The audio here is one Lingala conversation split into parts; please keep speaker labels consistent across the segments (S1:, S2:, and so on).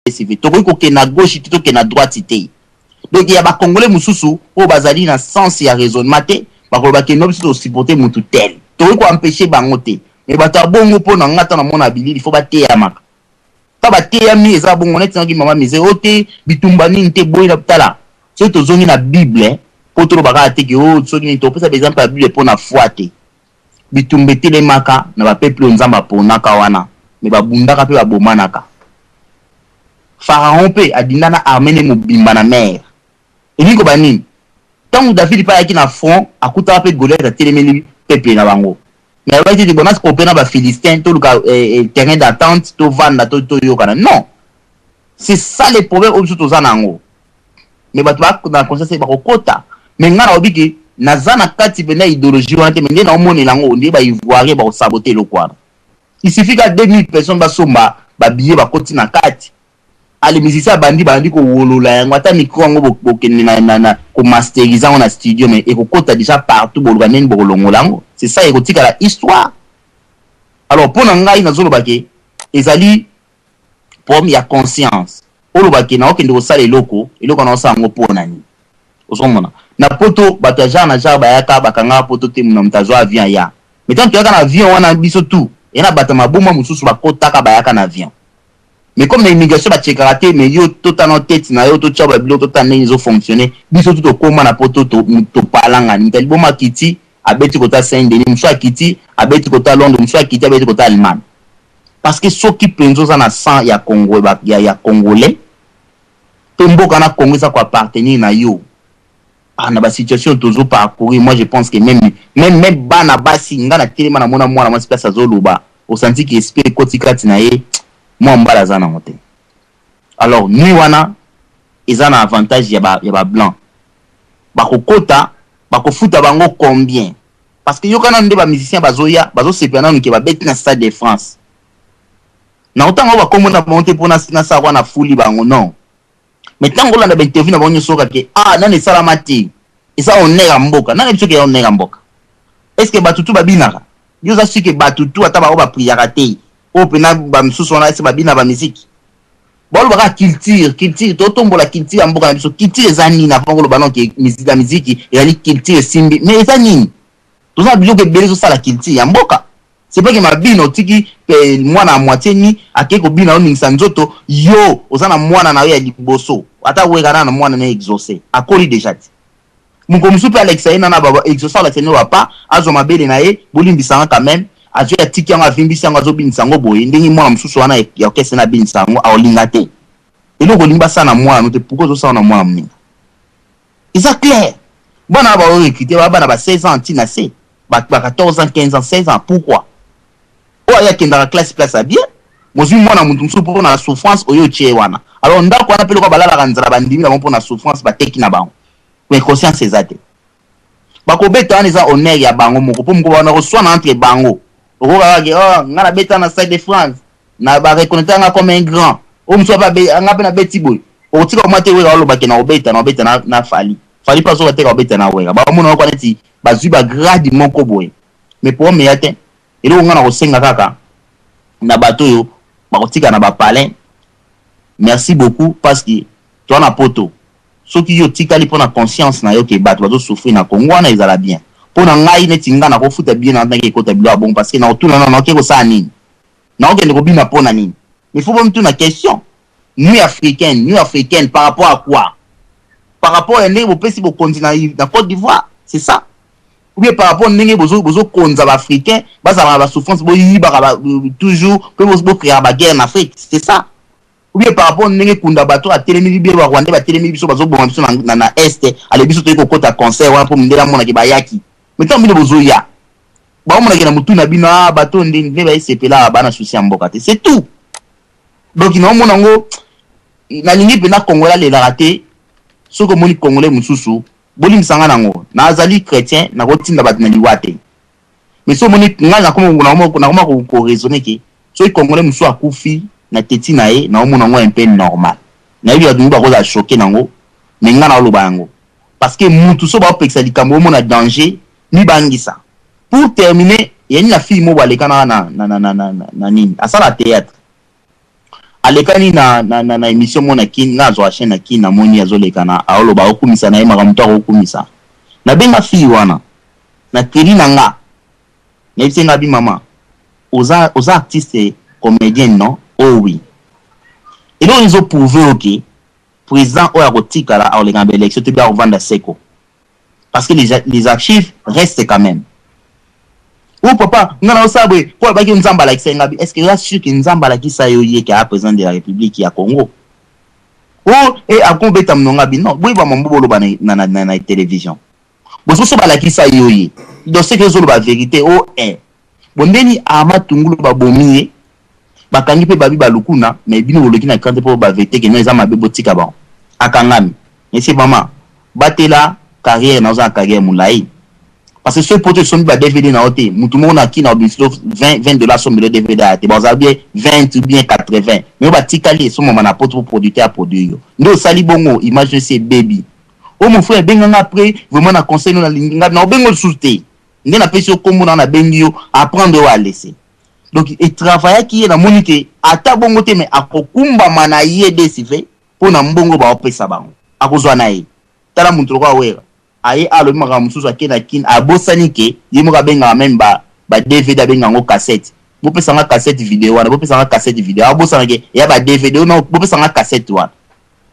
S1: PCV tokoki kokende na gauche te tokende na droite te. Donc il y a ba congolais mususu o bazali na sens ya raisonnement te bakoloba ke no biso to supporter mutu tel tokoki ko empêcher bango te. Mais bato bongo po na ngata na mona bilili il faut bateyamaka ta bateyami eza bongo neti naki mama mise ote bitumba nini te boyi na tala so tozongi na Bible po tolobaka te ke o soki nini topesa exemple ya Bible po na foi te bitumba etelemaka na bapeuple nzambe aponaka wana me babundaka mpe babomanaka. Pharaon mpe adinda na armée ne mobimba na mer elingi koba nini ntango David mpe ayaki na front akutaka mpe Goliath atelemeli peuple na bango. Mais on va dire que on a pas Philistin, tout le terrain d'attente, tout vendre, tout yokana. Non, c'est ça les problèmes au tout aux anango. Mais bah tu vois dans la conscience c'est pas au quota. Mais on a oublié que nazana kati bena idéologie on a mais na omoni lango on dit bah ivoirien bah saboter le quoi. Il suffit qu'à 2000 personnes bah somba bah billet bah côté na kati. Ali musicien bandi ko wolola yango ata micro ngo bokeni na ko masteriser on a studio mais et ko kota déjà partout bolwa neni bolongo lango. C'est ça érotique à la histoire. Alors pour ngai na zolo bake ezali pour ya conscience. Olo bake na okende ko sala eloko na osango pona ni. Osomona. Na poto bato ja na ja bayaka bakanga poto te muna mtazo avion ya. Mais tant que yaka na avion wana biso tout. Ena bata maboma mususu bakotaka bayaka na avion. Mais comme l'immigration va checker raté mais yo totalement tête na yo to tchaba bilo totalement ils ont fonctionné biso tout okoma na poto to palanga ni taliboma kiti abeti kota Saint-Denis mswa kiti abeti kota Londres mswa kiti abeti kota Allemagne parce que ceux qui penzo za na sang ya Congo ya congolais mboka na Congo ça quoi appartenir na yo na ba situation toujours parcourir. Moi je pense que même bana basi ngana telema na mona mwana mwasi place azoluba au senti que esprit kotikati na ye moi mbala za na mote. Alors ni wana ezana avantage ya ba blanc bakokota bakofuta bango combien parce que yo kana nde ba musicien bazoya bazosepena nuke ba beti na Stade de France na otango ba komona monte pona na sa wana fuli bango non mais tango la na interview na banyo soka ke nani salamati esa onera mboka nani biso ke onera mboka est-ce que batutu babinaka yo za sike batutu ata ba priara te o pena ba msusu wana ese babina ba musique bolo baka culture totombola culture mboka na biso culture ezani na bongo lo banon ke musique ezali culture simbi mais ezani toza biloko ebele zo sala culture ya mboka. C'est pas que ma bino tiki mwana a moitié ni akeko bina o ningisa nzoto yo ozana mwana na yo ya liboso ata wekana na mwana na exaucé akoli déjà ti muko musupe Alexa ina na baba exaucé la tene wa pa azo mabele na ye bolimbisa quand même azo ya tiki nga vimbisi nga zo binisa ngo boye ndingi mwana mususu wana ya kese na binisa ngo aolinga te eloko limba sana mwana no te pourquoi zo sana mwana mninga isa clair bana ba o ekité bana ba 16 ans tina c'est ba 14 ans 15 ans 16 ans pourquoi o ya kenda classe place à bien mozu mwana muntu mususu pour na souffrance oyo tie wana alors ndako wana pelo ko balala kanzala bandimi na pour na souffrance ba teki na bango mais conscience ezate bako beta wana eza honneur ya bango moko po mko wana ko swana entre bango okoka ke ngana beta na Stade de France na ba reconnaître nga comme un grand o mso ba nga pe na beti boy o tika o mate wera lo ba ke na obeta na fali pas so teka obeta na wera ba mona ko neti ba zui ba grade moko boy mais pour me yate elo ngana ko senga kaka na bato yo ba kotika na ba palais. Merci beaucoup parce que toi na poto soki yo tikali pona conscience na yo ke bato bazo souffrir na Congo na ezala bien pona ngai neti ngana ko futa bien na ndenge ko tabilo bon parce que na otuna na ko sa nini na okende ko bina pona nini mais faut pas me tourner question nuit africaine par rapport à quoi par rapport à ndenge pesi bo continent na Côte d'Ivoire c'est ça ou bien par rapport à ndenge bozo konza ba africain bazala ba souffrance bo yiba toujours pe bo créer ba guerre en Afrique c'est ça ou bien par rapport à ndenge kunda bato a telemi bi ba Rwanda ba telemi biso bazo bonga biso na est ale biso to ko kota concert wana po ndela mona ke bayaki mais tant bino bozo ya ba mona ke na mutu na bino bato ndenge ba isepela bana souci ya mboka te c'est tout. Donc ina mona ngo na lingi pena Kongola le la raté soko moni congolais mususu bolim sanga nango na azali chrétien na kotinda bat na liwate mais so moni nga na koma ko raisonner ke so congolais mususu akufi na teti na ye na omona ngo un peu normal na yebi adungu ba ko za choquer nango mais nga na loba yango parce que mutu so ba peksa likambo omona danger ni bangisa. Pour terminer, il y a une fille mo baleka na nini asala théâtre alekani na émission mona kin na zo chaîne na kin na moni azolekana aoloba okumisa na ye makamto okumisa na benga fi wana na teli na nga na yebise nga bi mama oza artiste comédien non oh oui et donc ils ont prouvé ok président oya kotikala aoleka na élection to bien revendre seko parce que les archives restent quand même. Oh papa, non non ça oui, quoi ba ki nzamba la kisenga bi est-ce que là sûr que nzamba la ki sa yo ye ka président de la République ya Congo. Oh et a ko beta mnonga bi non, boy ba mambo lo ba na télévision. Bo so ba la ki sa yo ye. Donc c'est que zo ba vérité oh bondeni ama tungulu ba bomiye ba kangi pe ba bi ba lukuna mais bino lo ki na kante po ba vérité que non ezama be botika ba. Akangami. Monsieur maman, batela carrière na za carrière moulai. Parce que ceux potes sont des DVD na hoté mutu mona ki na obislo $20 somme le DVD a te baza bien 20 ou bien 80 mais ba tikali so mama na pote pour producteur à produire ndo sali bongo imagine c'est baby oh mon frère benga après vraiment na conseil na linga na bengo souté nde na pesi okombo na bengio apprendre à laisser donc et travailler qui est na monité ata bongo te mais akokumba mana yede sive pour na mbongo ba opesa bango akozwa na ye tala muntu kwa wera aye alo maka mususu akena kin abosani ke yimo ka benga même ba DVD benga ngo cassette bo pesa nga cassette vidéo wana bo pesa nga cassette vidéo abosana ke ya ba DVD no bo pesa nga cassette wana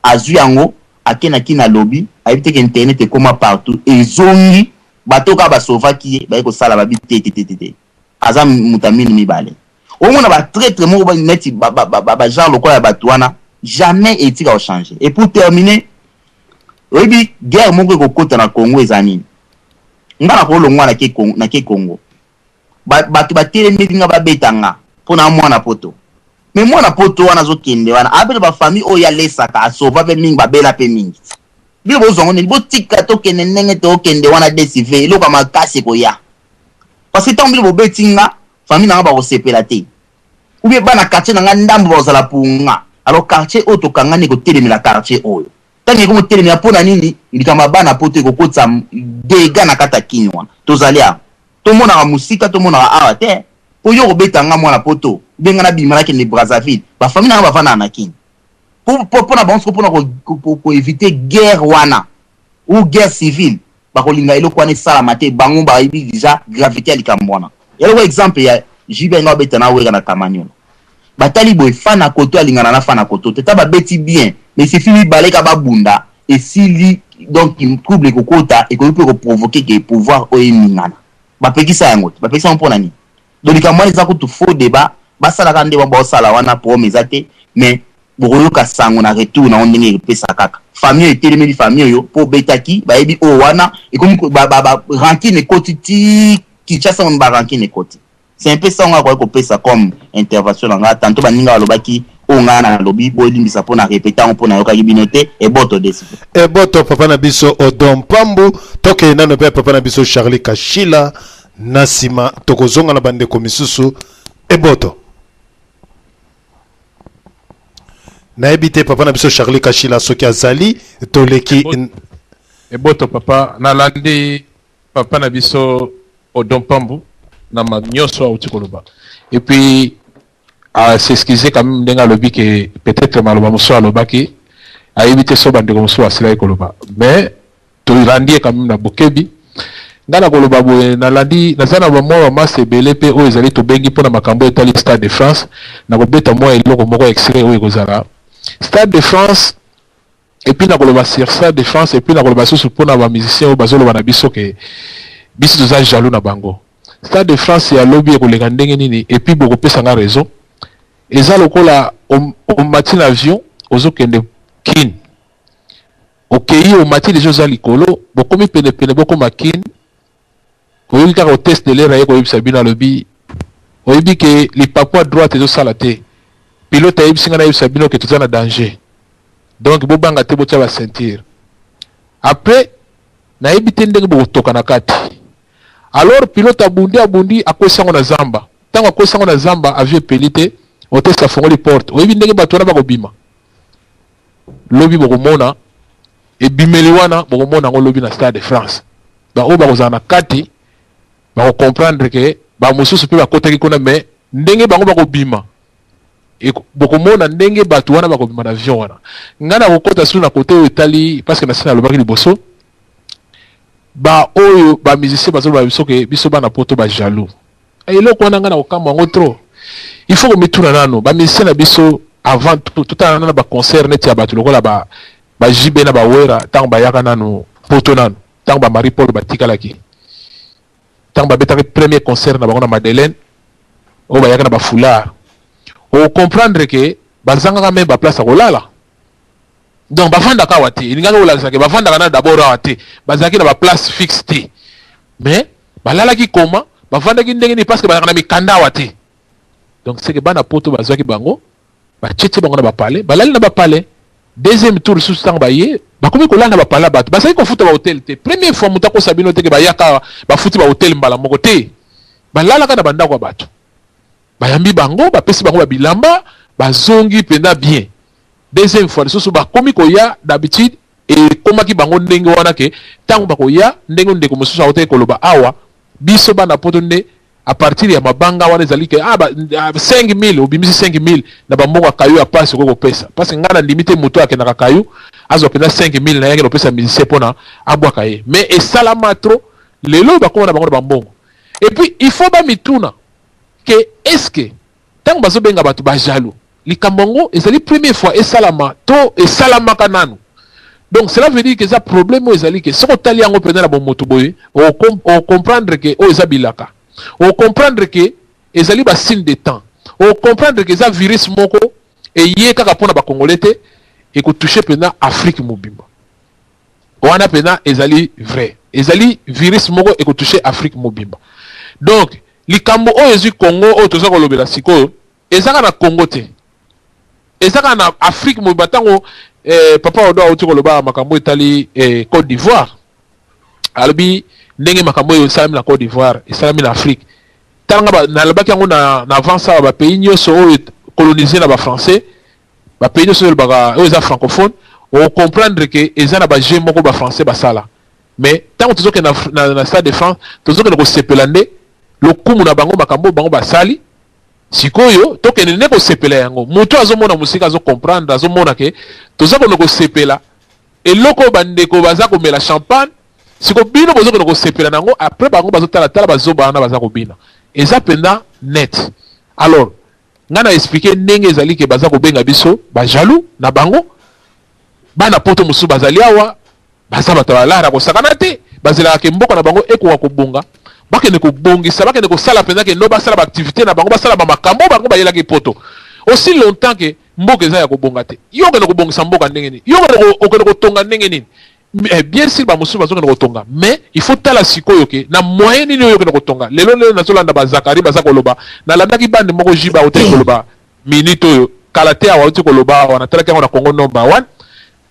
S1: azu yango akena kin na lobby ayibite ke internet e koma partout ezongi batoka ba sauva ki ba ko sala ba bitete aza mutamini mibale au moins ba très mo ba neti ba genre lokola batwana jamais etika au changer et pour terminer oyebi guerre moko kokota na Congo ezani ngana ko longwa na ke Congo batu batelemi nga babetanga pona mwana poto mais mwana poto wana zo kende wana abele ba famille o ya lesaka asova be mingi babela pe mingi bilo bozongo ne botika to kende nenge to kende wana desive loka makasi ko ya parce que tant bilo bobetinga famille na ba ko sepela te ou bien bana quartier na ndambo bozala punga alors quartier o to kangani ko telemela quartier oyo tangi ko telemi apona nini ilikama bana poto ko kotsa dega na kata kinwa tozali a to mona ka musika to mona ka awa te po yo betanga mwana poto benga na bimala ke ne Brazzaville ba famille na ba fana na kin pour na bon pour éviter guerre wana ou guerre civile ba ko linga elo kwane sala mate bango ba ibi déjà gravité alikambwana yelo exemple ya jibe nga betana wega na kamanyola batali boy fana koto alingana na fana koto te taba beti bien mais c'est fini baleka ba bunda et si donc il trouble kokota et ko peut provoquer que pouvoir o emingana ba pekisa yango ba pekisa mpona ni donc kamwa za ko tu faux débat ba sala ka ndeba ba sala wana promesa te mais bokoyo ka sango na retour na ondenge pesa kaka famille etelemeli famille yo po betaki ba yebi o wana et comme ba rankine kotiti ki chasa on ba rankine koti. C'est un peu ça on va pesa comme intervention là tantôt baninga lobaki on a na lobby bo limbisa pona répéter on pona yoka binote et boto desi
S2: e boto papa na biso Odon Pambu toke nano pe papa na biso Charlie Kashila nasima tokozonga na bande komisusu e boto na ebite papa na biso Charlie Kashila soki azali toleki
S3: e boto papa na landi papa na biso Odon Pambu na manyoso au tikoloba et puis à s'excuser quand même denga lobby que peut-être maloba muso alobaki a éviter so bande muso asila ekoloba mais to landi quand même na bokebi ngana koloba bo na landi na sana ba mo ma sebele pe o ezali to bengi pona makambo etali Stade de France na ko beta mo eloko moko extrait o ekozala Stade de France et puis na koloba sur Stade de France et puis na koloba so pona ba musicien o bazolo bana biso ke biso za jaloux na bango Stade de France ya lobby ekoleka ndenge nini et puis beaucoup pesa nga raison eza lokola o mati l'avion ozokende kin okei o mati les jeux à likolo bokomi pene boko makin oyebi kaka o test de l'air aye koyebisa bino alobi oyebi ke lipapwa droite ezosala te pilote ayebisinga nayebisa bino ke toza na danger donc bobanga te botya ba ceinture après nayebi te ndenge bokotoka na kati alors pilote abundi akwesango na zamba tango akwesango na zamba avion pelite o test afongoli porte oyebi ndenge bato wana bakobima lobi bokomona ebimeli wana bokomona ngo lobi na Stade de France baoyo bakozala na kati bakocomprendre ke bamosusu mpe bakotaki kuna mais ndenge bango bakobima et beaucoup monde a ndenge bato wana ba ko bima na avion wana ngana ko kota sur na côté au Italie parce que na sala lobaki liboso ba oyo ba musicien ba zo ba biso ke biso ba na poto ba jaloux et eloko wana ngana ko kamba ngo trop il faut que mituna nano ba musicien na biso avant tout na ba concert net ya bato lokola ba jibe na ba wera tant ba yaka nano poto nano tant ba Marie Paul batikalaki tant ba betaka premier concert na bango na Madeleine o ba yaka na ba foulard o comprendre que bazanga même ba place à kolala donc bafanda ka wati inganga olalisa ke bafanda kana d'abord wati bazaki na ba place fixe te mais balala ki koma bafanda ki ndenge ni parce que bazanga na mikanda wati donc c'est que bana poto bazaki bango ba tchete bango na ba palais balali na ba palais deuxième tour sous sang baye bakomi kolala na ba palais bato bazaki ko futa ba hôtel te première fois mutako sabino te ke ba yaka ba futi ba hôtel mbala moko te balala kana banda kwa bato bayambi bango bapesi bango ba bilamba bazongi penda bien deuxième fois lisusu bakomi koya d'habitude et komaki bango ndenge wana ke tango bakoya ndenge ndeko mosusu aote koloba awa biso bana poto nde à partir ya mabanga wana ezali ke 5000 obimisi 5000 na bambongo akayu ya pasi ko pesa parce que ngana limite moto akendaka kayu azwa penda 5000 na yake no pesa musicien pona abwaka ye mais esalama trop lelo bakoma na bango bambongo et puis il faut ba mituna que est-ce que tant bazo benga batu ba jaloux likambongo ezali première fois esalama to esalama kananu donc cela veut dire que ça problème ezali que soko tali yango pena na bomoto boye o comprendre que o ezabilaka o comprendre que ezali ba signe de temps o comprendre que ça virus moko et yé kaka pona ba congolais te et ko toucher pena Afrique mobimba wana pena ezali vrai ezali virus moko et ko toucher Afrique mobimba donc likambo oyo ezwi Congo oyo toza kolobela sikoyo ezaka na Congo te ezaka na Afrique mobimba tango papa odo auti koloba makambo etali Côte d'Ivoire alobi ndenge makambo oyo esalami na Côte d'Ivoire esalami na Afrique tanga nalobaki yango na avance awa bapays nyonso oyo colonisé na bafrançais bapays nyonso oyo eza francophone o comprendre que eza na baje moko bafrançais basala mais tango tozoke na Stade de France tozokende kosepela nde lokumu na bango makambo bango basali sikoyo tokende ne kosepela yango moto azomona musika comprendre azomona ke tozakende kosepela eloko bandeko baza komela champagne siko bino bozokende kosepela nango après bango bazotala tala bazoba na baza kobina eza penda net alors ngana expliquer ndenge ezali ke baza kobenga biso ba jaloux na bango bana poto musu bazali awa baza batabalara kosakana te bazela ke mboka na bango ekoka kobonga bakende kobongisa bakende kosala penda ke no basala ba activité na bango basala ba makambo bango bayela ke poto aussi longtemps que mboka eza ya kobonga te yo kende kobongisa mboka ndenge nini yo kende kotonga ndenge nini bien sûr ba musu bazokende kotonga mais il faut tala sikoyo ke na moyen nini yo kende kotonga lelo nazolanda ba Zakari baza koloba na landaki bande moko jiba hotel koloba minute oyo kalate awa hotel koloba wana tala kango na Congo number 1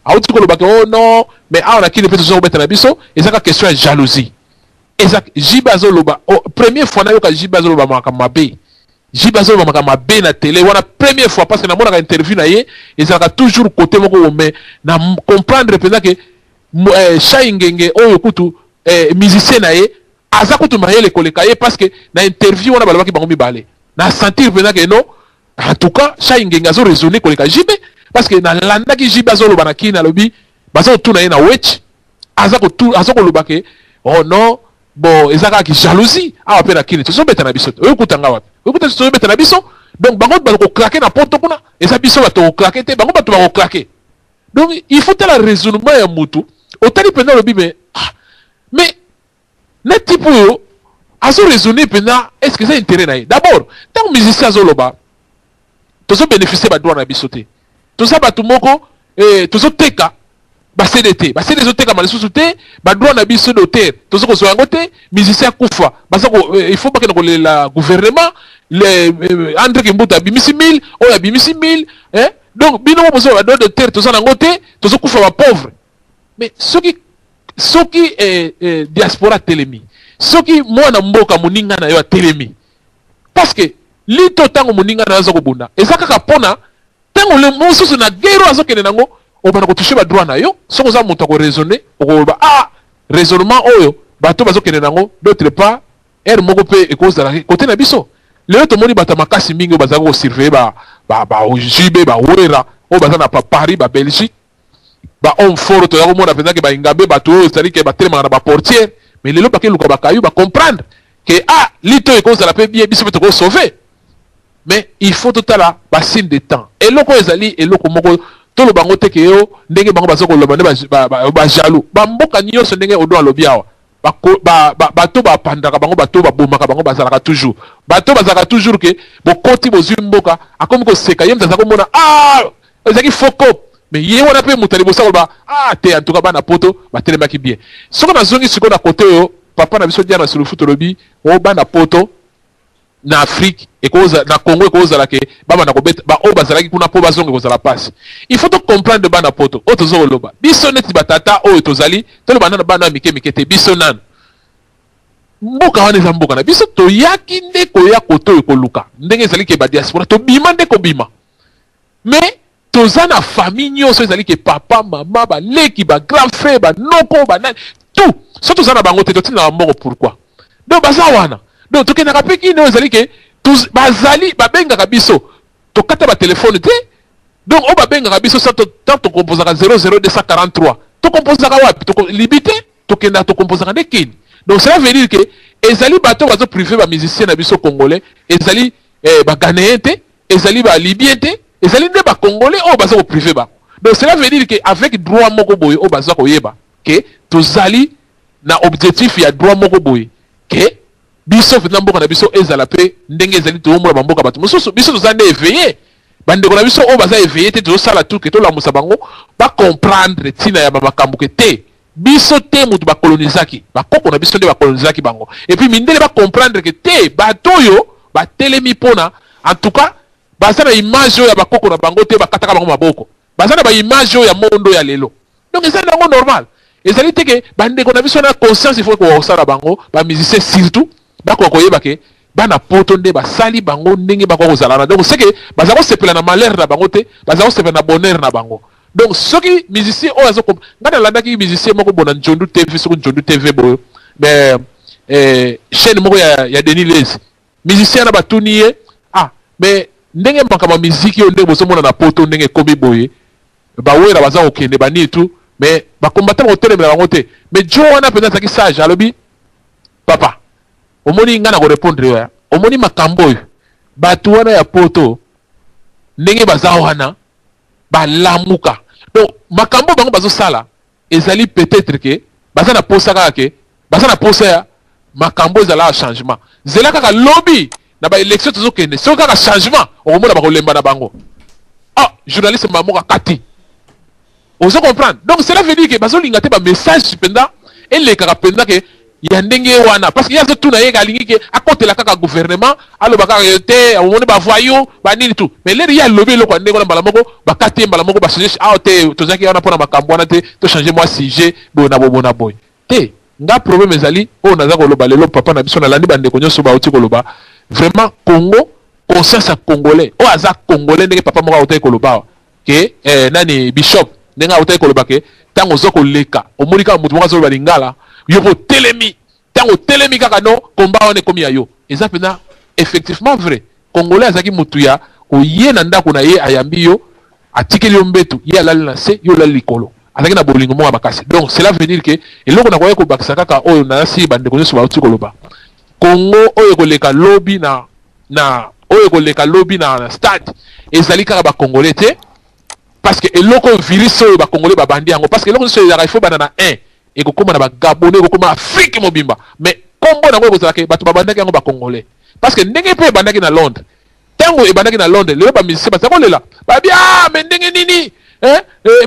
S3: auti koloba ke oh non mais awa na kini peto zo beta na biso ezaka question ya jalousie ezak jiba zoloba première fois na yo ka jiba zoloba makamabe jiba zoloba makamabe na télé wana première fois parce que na mona interview na ye ezaka toujours côté moko mais na comprendre pena ke Shaingenge oyo kutu musicien na ye aza kutu mayele koleka ye parce que na interview wana balabaki bango mibale na sentir pena ke non en tout cas Shaingenge azo raisonner koleka jibe parce que na landaki jibe azoloba na kina lobi bazo tuna ye na wetch aza koloba ke oh non bon ezaka ki jalousie awa pe na kini tozo beta na biso oyo kutanga wapi oyo kutanga tozo beta na biso donc bango ba ko craquer na poto kuna eza biso ba to craquer te bango ba to ba ko craquer donc il faut la raisonnement ya mutu otali pena lobi mais na type yo azo raisonner pena est-ce que ça intérêt na d'abord tant musicien azoloba tozo bénéficier ba droit na biso te tozo ba tumoko tozo teka ba CDT ba CDT teka malisusu te ba droit na biso d'auteur tozo ko soyango te musicien kufa basa ko il faut pas que le gouvernement les André Kimbuta bimisi 1000 oya bimisi 1000 donc bino mo bozo ba droit d'auteur tozo nango te tozo kufa ba pauvre mais ceux qui diaspora telemi ceux qui mwana mboka moninga na yo telemi parce que lito tango moninga na zo ko bunda ezaka ka pona tango le mosusu na guerre azokene nango obana ko toucher ba droit na yo soko za muta ko raisonner ko raisonnement oyo bato bazokene nango d'autre part moko pe e cause la côté na biso le to moni bata makasi mingi bazako surveiller JB ba wera o baza na Paris ba Belgique ba homme fort to yako mona penza ke ba ingabe ba to c'est-à-dire que ba tellement na ba portière mais lelo ba ke luka ba kayu ba comprendre que lito e cause la pe bien biso to sauver mais il faut tout à la ba signe de temps et loko ezali et loko moko to lo bango te ke yo ndenge bango bazo ko loba ne ba jaloux ba mboka nyonso ndenge odo alobi awa bato bapandaka bango bato babomaka bango bazalaka toujours bato bazalaka toujours ke bokoti bozwi mboka akomi koseka ye mzaza komona ezalaki foko mais ye wana mpe moto alibosa koloba te en tout cas bana poto batelemaki bien soki nazongi sikoyo na kote oyo papa na biso diana sulufu tolobi o bana poto na Afrique na Congo ekozala ke baba na kobeta oyo bazalaki kuna mpo bazonga ekozala pasi il faut to comprendre bana poto oyo toza koloba biso neti batata oyo tozali tolobanda na bana ya mike te biso nanu mboka wana eza mboka na biso toyaki nde koya koto oyo koluka ndenge ezali ke badiaspora tobima nde kobima mais toza na famille nyonso ezali ke papa mama baleki bagrand frère banoko banani tout so toza na bango te totinaka mboko pourquoi donc baza wana donc tokendaka mpe kini oyo ezali ke bazali babengaka biso tokata batelefone te donc oyo babengaka biso tant tokomposaka 00243 tokomposaka wapi libi te tokendaka tokomposaka nde kini donc cela veut dire que ezali bato bazo privé bamusicien na biso congolais ezali baghanéen te ezali balibien te ezali nde bacongolais oyo baza koprivé ba donc cela veut dire que avec droit moko boye oyo baza koyeba ke tozali na objectif ya droit moko boye ke biso fina mboka na biso ezala pe ndenge ezali toomona bamboka bato mosusu biso toza nde éveillé bandeko na biso oyo baza éveillé te tozosala tout ke tolamusa bango bacomprendre ntina ya bamakambo ke te biso te mutu bakolonizaki bakoko na biso nde bakolonizaki bango et puis mindele bacomprendre ke te bato oyo batelemi mpona en tout cas baza na image oyo ya bakoko na bango te bakataka bango maboko baza na baimage oyo ya mondo ya lelo donc ezali nango normal ezali te ke bandeko na biso na conscience il faut kosala bango bamusicien surtout bakoka koyeba ke bana poto nde basali bango ndenge bakoka kozala na donc c'est que baza kosepela na malheur na bango te baza kosepela na bonheur na bango donc soki musicien oyo azo nga nalandaki musicien moko bona Njondu TV soki Njondu TV boyo mais chaîne moko ya Denis Lezi musicien na batuni ye mais ndenge makambo musique oyo ndenge bozomona na poto ndenge ekomi boye bawera baza kokende bani tout mais bakombatama kotelemela bango te mais jo wana mpenza azalaki sage alobi papa omoni nga na korépondre oyo omoni makambo oyo bato wana ya poto ndenge baza wana balamuka donc makambo bango bazosala ezali peut-être ke baza na posa kaka ke baza na posa ya makambo ezala ya changement zela kaka lobi na baélection tozokende soki kaka changement okomona bakolemba na bango journaliste mamoka kati ozo comprendre donc cela veut dire ke bazolinga te bamessage mpenda elekaka mpenza ke ya ndenge wana parce que ye azotuna ye alingi ke akotela kaka gouvernement aloba kaka te omoni bavoyo banini tout mais lere ye alobi eloko ya ndenge wana mbala moko bakati ye mbala moko bachange te tozalaki wana mpona makambo wana te tochange mwa sujet boye na boye na boye te nga problème ezali oyo naza koloba lelo papa na biso nalandi bandeko nyonso bauti koloba vraiment Congo conscience ya congolais oyo aza congolais ndenge papa moko autaki koloba ke nani bishop ndenge autaki koloba ke ntango oza koleka omoni kaka motu moko azoloba lingala yo botelemi ntango telemi kaka no komba wana ekomi ya yo eza mpena effectivement vrai congolais azalaki motu ya koye na ndako na ye ayambi yo atikeli yo mbetu ye alali na se yo olali likolo azalaki na bolingo moko ya makasi donc cela veut dire ke eloko na koya kobakisa kaka oyo nasi bandeko nyonso bauti koloba Congo oyo ekoleka lobi oyo ekoleka lobi na stade ezali kaka bacongolais te parce que eloko virus oyo bacongolais babandi yango parce que eloko nyonso ezalaka ifo bana na 1 ekokoma na bagabonais ekokoma afrique mobimba mais kombo nango ekozalaka bato babandaki yango bacongolais parce que ndenge mpe ebandaki na Londres ntango ebandaki na Londres lelo bamusicien baza kolela babi mais ndenge nini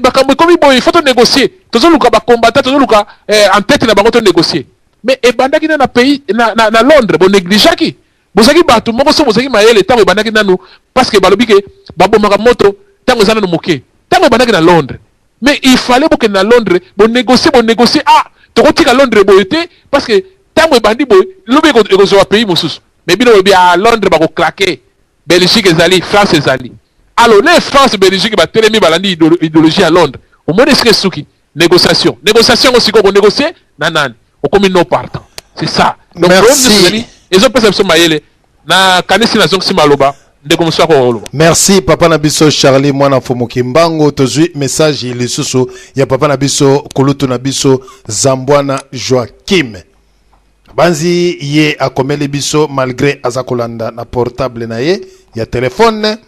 S3: makambo ekomi boye ifo tonégocier tozoluka bacombatant tozoluka en tête na bango tonégocier mais ebandaki na pays na Londres bonégligaki bozalaki bato moko so bozalaki mayele ntango ebandaki nanu parce que balobi ke babomaka moto ntango eza nanu moke ntango ebandaki na Londres mais il fallait que na Londres négocier tokotika Londres boye te parce que ntango ebandi boye lobi ekozwa pays mosusu mais bino lobi Londres bakoclaquer Belgique ezali France ezali alors les France Belgique batelemi balandi idéologie à Londres omoni esike suki négociation aussi koko négocier na nani okomi non partant c'est ça donc
S2: merci
S3: ezopesa biso mayele na kanisi na zongi maloba
S2: Merci papa Nabiso Charlie mwana Fomoki Mbango tozui message lisusu ya papa Nabiso Kulutu Nabiso Zambwana Joachim. Banzi ye akomeli biso malgré azakolanda na portable na ye ya téléphone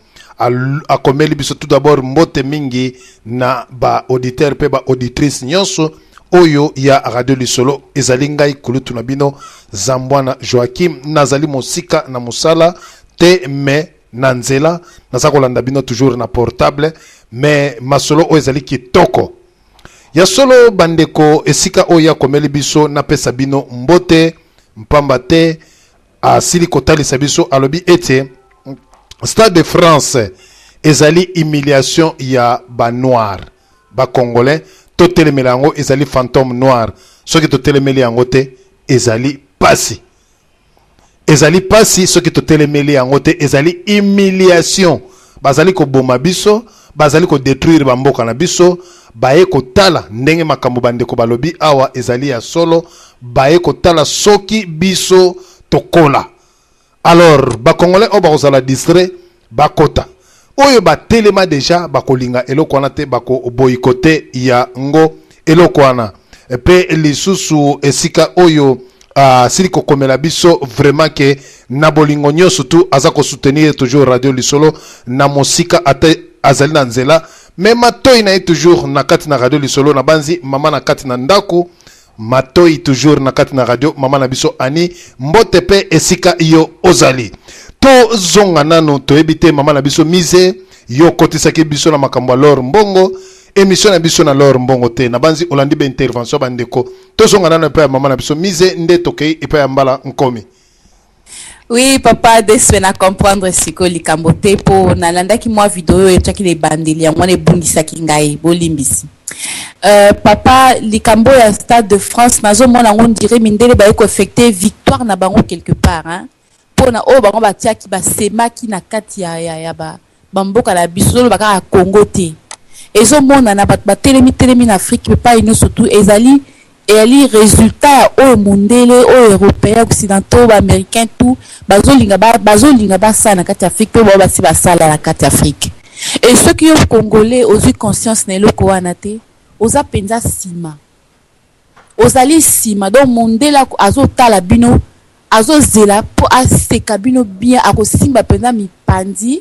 S2: akomeli biso tout d'abord mbote mingi na ba auditeur pe ba auditrice nyonso oyo ya radio lisolo ezali ngai Kulutu na bino Zambwana Joachim nazali mosika na musala te me nanzela naza kolanda bino toujours na portable mais masolo oyo ezali kitoko ya solo bandeko esika oyo akomeli biso na pesa bino mbote mpamba te asili kotalisa biso alobi ete Stade de France ezali humiliation ya ba noir ba congolais totelemeli yango ezali fantôme noir soki totelemeli yango te ezali pasi soki totelemeli yango te ezali humiliation bazali ko boma biso bazali ko détruire bamboka na biso baye kotala ndenge makambo bandeko balobi awa ezali ya solo baye kotala soki biso tokola alors ba congolais o bakozala distrait bakota oyo batelema deja bakolinga eloko wana te bako boykote ya ngo eloko wana pe lisusu esika oyo sili kokomela biso vraiment que na bolingo nyonso tu aza ko soutenir toujours radio lisolo na mosika ate azali na nzela mais matoi na toujours na kati na radio lisolo na banzi mama na kati na ndako matoi toujours na kati na radio mama na biso ani mbote pe esika yo ozali to zonga nano to ebite mama na biso mise yo kotisaki biso na makambo lor mbongo émission na biso na lor mbongo te na banzi olandi be intervention bandeko to zonga nano pe mama na biso mise nde tokei epa ya mbala nkomi.
S4: Oui, papa, deswe na comprendre siko likambo te po nalandaki mwa video etaki le bandeli ya mwana ebungisaki ngai bolimbisi. Papa, likambo ya Stade de France nazo mona on dirait mindele ba eko affecté victoire na bango quelque part hein. Pona o bango batiaki ba semaki na kati ya ba bamboka la biso ba ka Congo te. Ezo mona na ba telemi na Afrique pas ino surtout ezali et résultat au mondele au européen occidentaux américains tout bazolinga ba ça na kati Afrique pe ba si ba sala na kati Afrique et ceux qui ont congolais aux eu conscience na loko wana te oza penza sima ozali sima donc mondela azo tala bino azo zela po aseka bino bien akosimba penza mipandi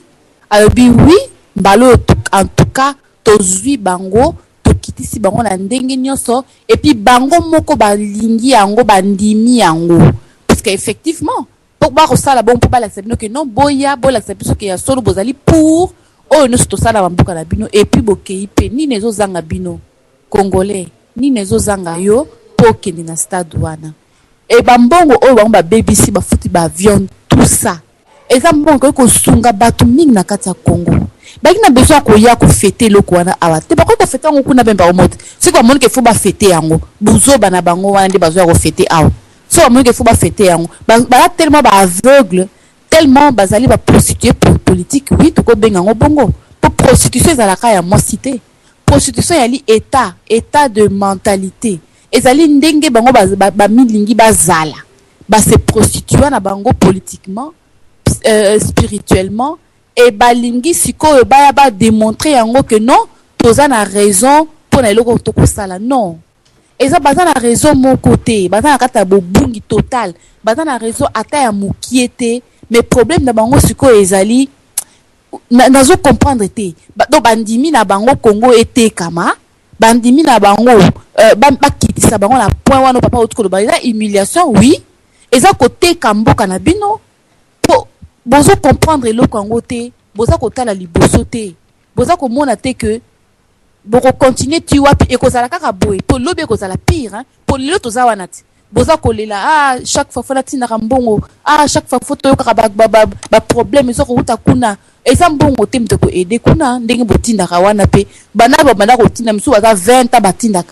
S4: alobi oui mbalo en tout cas tozui bango kitisi bango na ndenge nyonso et puis bango moko balingi yango bandimi yango parce que effectivement pour ba kosala bon pour ba la sabino que non boya bola sabino que ya solo bozali pour oh no sto sala bamboka na bino et puis bokei pe ni nezo zanga bino congolais ni nezo zanga yo poke na stade wana et bambongo oh bango ba BBC ba futi ba avion tout ça et ça mbongo ko sunga batu mingi na kati ya Congo. Baki na besoin ko ya ko fêter loko wana awa te bako ta fêter ngo kuna bemba omote c'est quoi monde que faut ba fêter yango buzo bana bango wana ndi besoin ko fêter awa so monde que faut ba fêter yango ba tellement ba aveugle tellement bazali ba prostituer pour politique oui to ko benga ngo bongo pour prostitution za la ka ya cité prostitution yali état de mentalité ezali ndenge bango ba milingi bazala ba se prostituer na bango politiquement spirituellement et balingi sikoyo baya ba démontrer yango que non toza na raison pour na eloko toko sala non eza baza na raison mon côté baza na kata bobungi total baza na raison ata ya mukiete mais problème na bango sikoyo ezali nazo comprendre te do bandimi na bango Congo etekama bandimi na bango bakitisa bango na point wana papa otiko ba eza humiliation oui eza côté kamboka na bino bozo comprendre le Congo te boza kotala liboso te boza komona te que boko continuer tu wapi e kozala kaka boye po lobe kozala pire hein po lelo toza wana ti boza kolela chaque fois fona tina mbongo chaque fois photo kaka ba problème zo ko uta kuna eza mbongo te mteko aider kuna ndenge botinda wana pe bana ko tinda misu baza 20 batinda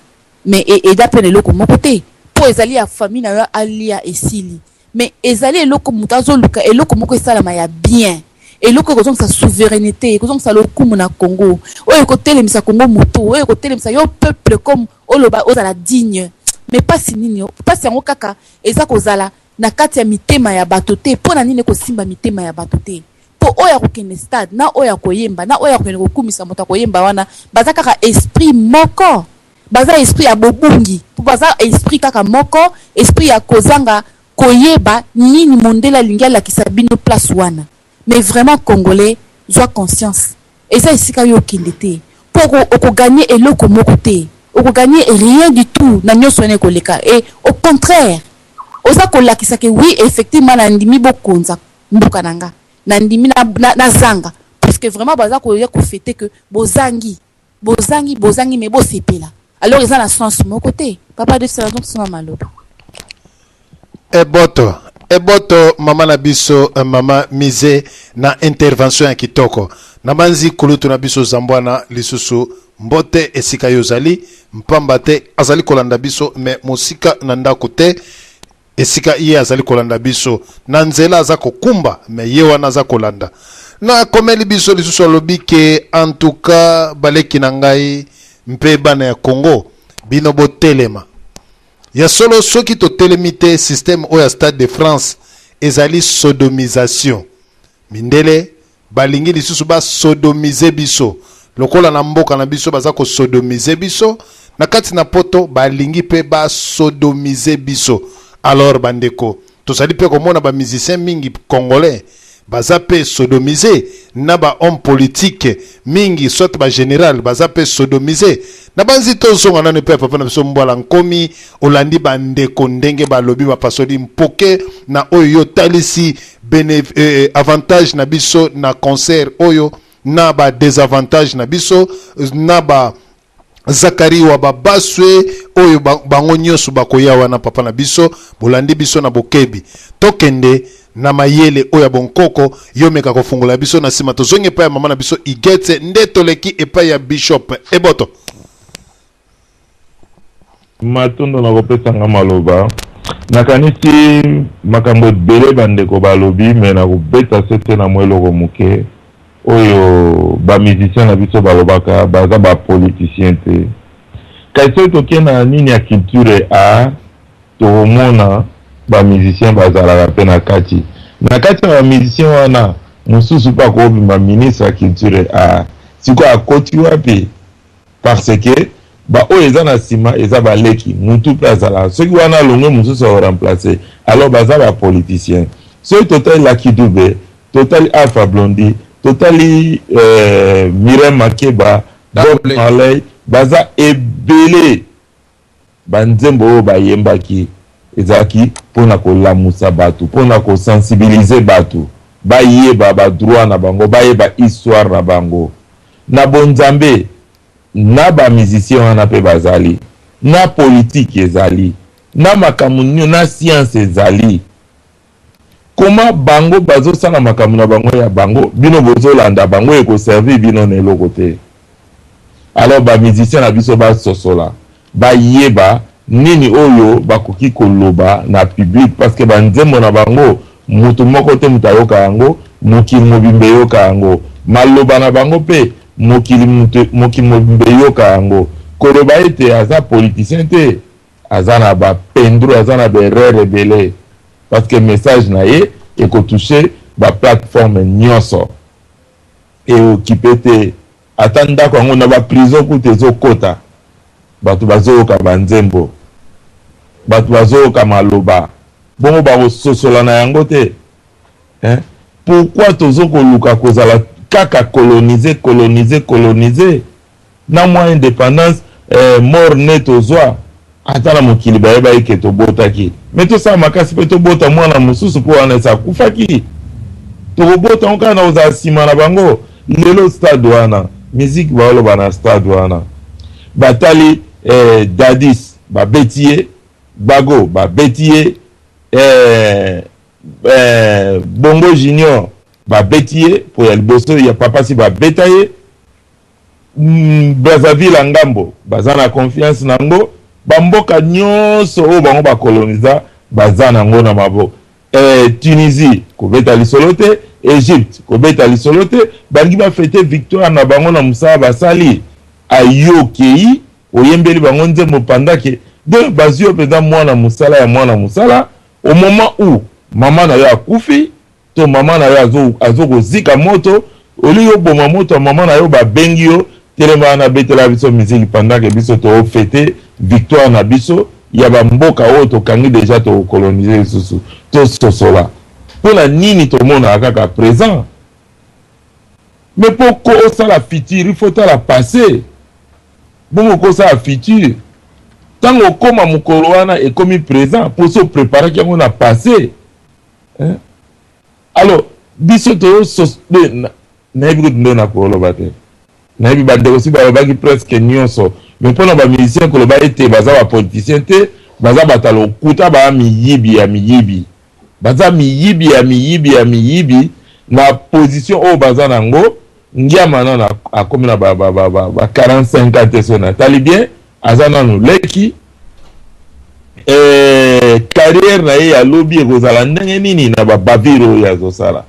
S4: mais et d'après le moko te po ezali ya famille na yo alia esili mais ezali eloko mutazo luka eloko moko esalama ya bien eloko ko sa souveraineté ko sa lokumu na Congo oyo ko telemisa Congo moto oyo ko telemisa yo peuple comme oloba ozala digne mais pas sinini pas yango kaka eza ko zala na kati ya mitema ya bato te pona nini ko simba mitema ya bato te po po oya kokende stade na oya koyemba na oya kokende kokumisa moto koyemba wana baza kaka esprit moko baza esprit ya bobungi baza esprit kaka moko esprit ya kozanga koyeba nini mondela lingia la kisabino place wana mais vraiment congolais zwa conscience et ça ici kayo kende te pour oko gagner eloko moko te oko gagner rien du tout na nyoso ne koleka et au contraire oza kolakisa ke oui effectivement na ndimi bokonza mboka nanga na ndimi na zanga parce que vraiment baza ko fêter que bozangi mais bo sepela alors ils ont la sens mon côté papa de ça donc c'est maloba
S2: eboto mama na biso mama mise na intervention ya kitoko na banzi kulutu na biso zambwana lisusu mbote esika yozali mpamba te azali kolanda biso me musika na ndako te esika ye azali kolanda biso na nzela aza kokumba me ye wana aza kolanda na komeli biso lisusu alobi ke en tout cas baleki na ngai mpe bana ya Congo bino botelema ya solo soki to telemite système oya Stade de France ezali sodomisation mindele balingi lisusu ba sodomiser biso lokola na mboka na biso baza ko sodomiser biso na kati na poto balingi pe ba sodomiser biso. Alors bandeko tozali pe komona ba musiciens mingi congolais baza pe sodomisé na ba homme politique mingi soit ba général baza pe sodomisé na banzi tozonga nanu pe papa na biso mbwala nkomi olandi bandeko ndenge balobi bapasoli mpoke na oyo talisi avantage na biso na concert oyo na ba désavantage na biso na ba Zakari wa babaswe oyo bango nyoso bakoya wana papa na biso bolandi biso na bokebi tokende na mayele oya bonkoko yomeka kofungula biso na sima tozonge pa ya mama na biso igetse ndeto leki epa ya bishop eboto
S5: matondo na kopesa nga maloba nakanisi makambo bele bandeko balobi me na kobeta sete na mweloko muke oyo ba musicien na biso balobaka baza ba politicien te kasi toke na nini ya culture a tomona ba musicien bazalaka pe na kati ya ba musicien wana mususu pa ko bima ministre ya culture a siko akoti wapi parce que ba oyo eza na sima eza baleki mutu pe azala soki wana longo mususu a remplacer alors baza ba politicien soki total la Kidube total Alpha Blondy totali Mireille Makeba Bob Marley baza ebele banzembo bayembaki ezaki pona kolamusa batu pona ko sensibiliser batu bayeba ba droit na bango bayeba histoire na bango na bonzambe na ba musicien wana pe bazali na politique ezali na makamunyo na science ezali Comment bango bazo sala makamuna bango ya bango bino bozo landa bango eko servi bino na eloko te. Alors ba musicien na biso ba sosola ba yeba nini oyo bakoki koloba na public parce que ba nzembo na bango mutu moko te mutayoka yango mokili mobimbe yoka yango maloba na bango pe mokili mobimbe yoka yango koloba ete aza politicien te aza na ba pendro aza na ba rebelle parce que message na ye et ko toucher ba plateforme nyonso et occupé te atanda ko ngona ba prison ku te zokota batu bazoka banzembo batu bazoka maloba bongo ba sosola na yango te pourquoi tozoko luka kozala kaka coloniser na mwa indépendance mort net ozwa atala mokili bayeba eke tobotaki mais tosala makasi mpe tobota mwana mosusu mpo wana esa akufaki tokobota onkana na ozala nsima na bango lelo stade wana musique baoloba na stade wana batali dadis babeti ye bago babeti ye bongo junior babeti ye po ya liboso ya papa si babeta ye Brazzaville ngambo baza na confiance nango bamboka nyonso oyo bango bakoloniza baza nango na mabo Tunisie kobeta lisolo te Egypte kobeta lisolo te bangi bafete victoire na bango na musala basali ayokei oyembeli bango nzembo pandake donc bazio peza mwana musala ya mwana musala au moment où maman na yo akufi to mama na yo azo kozika moto oli yo boma moto mama na yo babengi yo telema na betela biso musique pendant que biso to fêter victoire na biso ya ba mboka oyo tokangi déjà to coloniser susu to sosola pona nini to mona kaka présent mais pourquoi ça la future il faut la passer bon ko ça la future tango koma mukolo wana et comme présent pour se préparer qu'on a passé hein? Alors biso to na ebi ko na ko lo bate na ebi bande aussi ba bagi presque nyonso mais pour ba musicien ko lo ba ete baza ba politicien te baza batalo kuta ba miyibi baza miyibi na position o baza nango ngia manana a comme na ba 45 ans te sona tali bien azana no leki carrière na ye ya lobby ekozala ndenge nini na babaviro ya zosala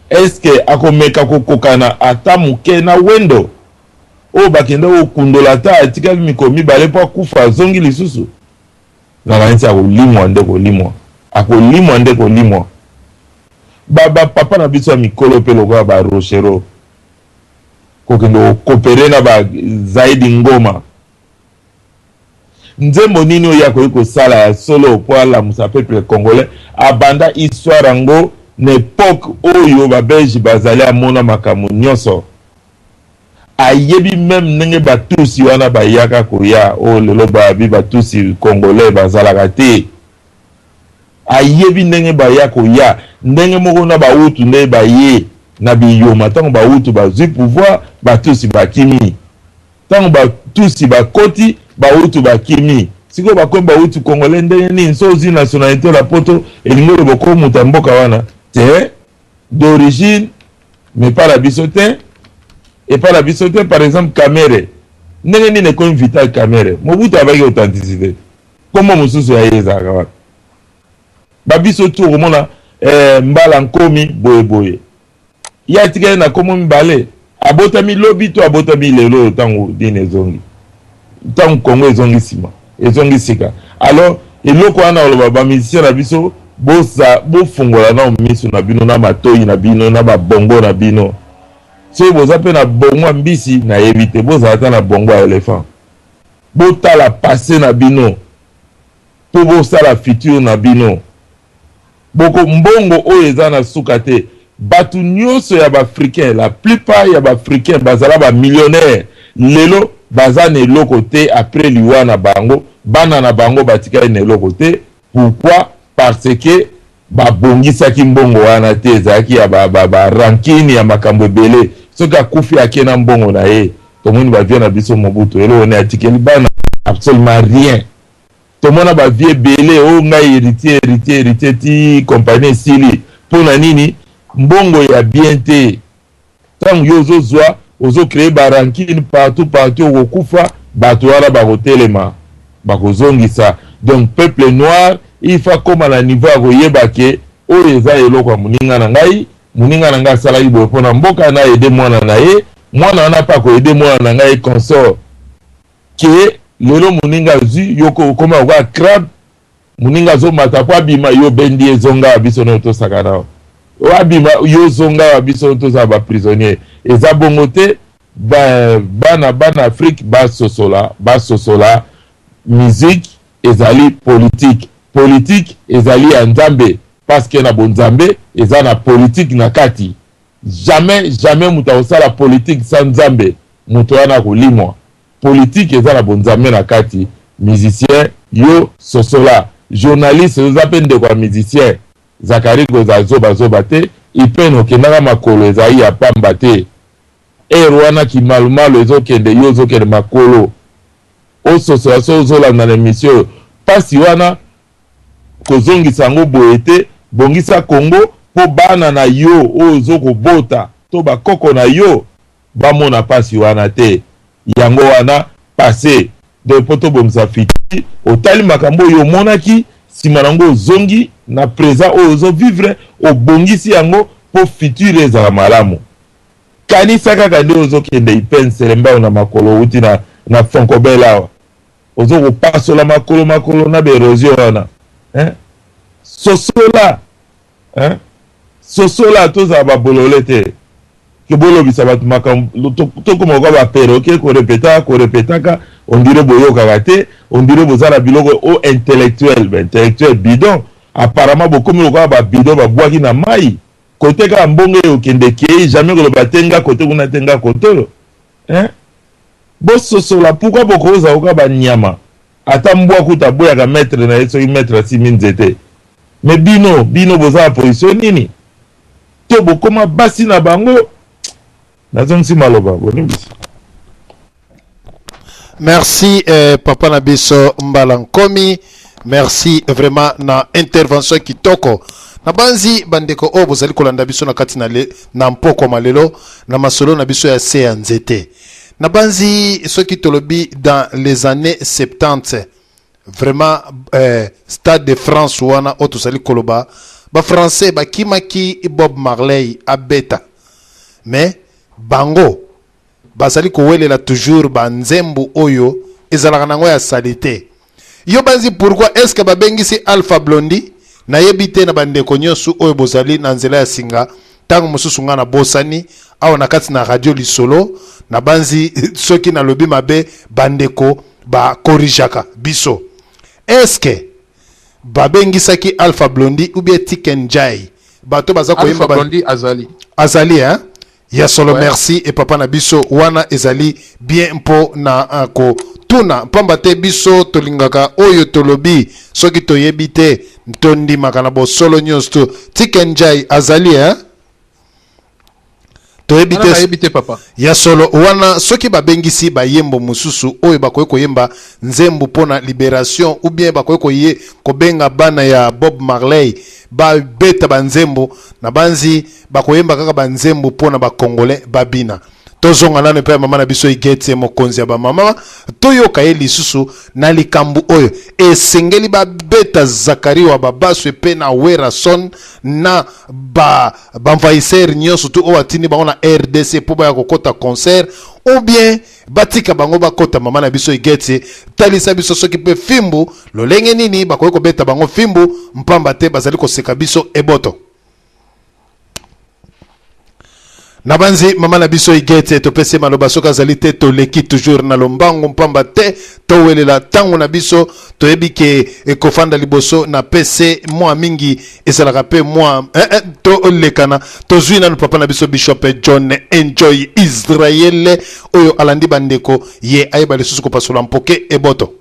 S5: est-ce que akomeka kokokana ata moke na wendo oyo bakende okundola ata atikali mikolo mibale mpo akufa azongi lisusu nakanisi akolimwa nde kolimwa papa na biso ya mikolo mpe lokola barochero kokende okopere na bazaidi ngoma nzembo nini oyo akoki kosala ya solo po alamusa peuple congolais abanda histoire yango na époque oyo babelge bazali amona makambo nyonso ayebi même ndenge batusi wana bayaka koya oyo lelo babi batusi congolais bazalaka te ayebi ndenge baya koya ndenge moko na bautu nde baye na biyoma ntango bautu bazwi pouvoir batusi bakimi ntango batusi bakoti bautu bakimi sikoyo bakomi bautu congolais ndenge nini so ozwi nationalité la poto elingi oloba ko moto ya mboka wana te d'origine mais pas la biso te et pas la biso te par exemple Kamere ndenge nini ekomi Vital Kamere Mobutu abaki authenticité komo mosusu ya ye ezalaka wana babiso tu okomona mbala nkomi boyeboye ye atikali na komo mibale abotami lobi to abotami lelo ntango dini ezongi ntango kongo ezongi nsima ezongi sika alors eloko wana oloba bamusicien na biso bofungola na miso na bino na matoyi na bino na babongo na bino soki boza mpe na bongo ya mbisi nayebi te bozala ata na bongo ya éléphant botala passé na bino mpo bosala futur na bino boko mbongo oyo eza na suka te bato nyonso ya baafricain la plupart ya baafricain bazala bamillionnaire lelo baza na eloko te après liwa na bango bana na bango batikali na eloko te pourquoi parce que babongisaki mbongo wana te ezalaki ya barankini ya makambo ebele soki akufi ake na mbongo na ye tomoni bavie na biso Mobutu eloko ne atikeli bana absolument rien tomona bavie ebele oyo ngai héritier ti compagnie esili mpo na nini mbongo ya bien te ntango yo ozozwa ozocreye barankini partout okokufa bato wana bakotelema bakozongisa donc peuple noir il faut koma na niveau ya koyeba ke oyo eza eloko ya moninga na ngai asalaki boye mpo na mboka na ede mwana na ye mwana wana mpe akoyede mwana na ngai consort ke lelo moninga azwi yoko okoma okoya crabe moninga azomata po abima yo bendi ezonga ya biso na tosaka nao abima yo zonga ya biso tozala baprisonnier eza bongo te bana afrique basosola musique ezali politique ezali ya nzambe parce que na bonzambe eza na politique na kati jamais mutu akosala politique sans nzambe mutu wana kolimwa politique eza na bonzambe na kati musicien yo sosola journaliste oza mpe ndeko ya musicien Zakari koza zoba te ipeno okendaka makolo ezali ya pamba te wana kimalumalu ezokende yo ozokende makolo ososola so ozolanda na émission pasi wana kozongisa yango boye te bongisa Congo mpo bana na yo oyo ozokobota to bakoko na yo bamona pasi wana te yango wana pase de mpo tobongisa fiti otali makambo oyo omonaki nsima nango ozongi na présent oyo ozovivre obongisi yango mpo futur ezala malamu kanisa kaka nde ozokende ipensele mbao na makolo outi na fonkobel awa ozokopasola makolo na baérosio wana sosola sosola tozala babolole te ke bolobisa bato makambo tokoma kwa baperroquet korepetaka ondire boyokaka te ondire bozala biloko o intellectuel intellectuel bidon apparemment bokomi lokola babidon babwaki na mai kote kaka mbongo eyo okende kei jamais koloba tenga kote kuna tenga kotolo bososola pourquoi bokoza koka banyama ata mbwa kuta boyaka maître na ye soki maître asimi nzete mais bino bozala position nini te bokoma basi na bango nazongisi maloba bonimbisi.
S2: Merci papa na biso Mbala Nkomi, merci vraiment na intervention kitoko na banzi bandeko o bozali kolanda biso na kati na mpoko malelo na masolo na biso ya se ya nzete na banzi soki tolobi dans les années 70 vraiment Stade de France wana o tozali koloba ba français bakimaki Bob Marley abeta mais bango bazali kowelela toujours banzembu oyo ezalaka nango ya salite yo banzi pourquoi est-ce que babengisi Alpha Blondy na yebite na bandeko nyosu oyo bozali na nzela ya singa tango mosusu nga na bosani awa na kati na radio lisolo na banzi soki na lobi mabe bandeko ba korijaka biso est-ce que babengisaki Alpha Blondy ou bien Tiken Jai bato baza koyemba
S3: Alpha Blondy
S2: azali hein ya solo ouais. Merci et papa na biso wana ezali bien mpo na ko tuna pamba te biso tolingaka oyo tolobi soki toyebi te tondimaka na bosolo nyonso Tiken Jai azali hein toyebi te papa ya solo wana soki babengisi bayembo mususu oyo bakoye koyemba nzembo pona libération ou bien bakoye kobenga bana ya Bob Marley ba beta banzembo na banzi bakoyemba kaka banzembo pona ba congolais babina tozonga nane pe mama na biso igete mokonzi ya ba mama toyoka ye lisusu na likambu oyo esengeli ba beta Zakari wa babaso pe na Werason na ba envahisseur nyonso tu o atini bango na RDC po ba kokota concert ou bien batika bango bakota mama na biso igete talisa biso soki pe fimbu lolenge nini bakoye ko beta bango fimbu mpamba te bazali ko seka biso eboto nabanzi mama na biso igete to pese maloba soka zali te to leki toujours na lombango mpamba te to welela tango na biso to ebike ekofanda liboso na pese mwa mingi esalaka pe mwa to lekana to zuina no papa na biso Bishop John Enjoy Israel oyo alandi bandeko ye ayeba lisusu ko pasola mpoke eboto.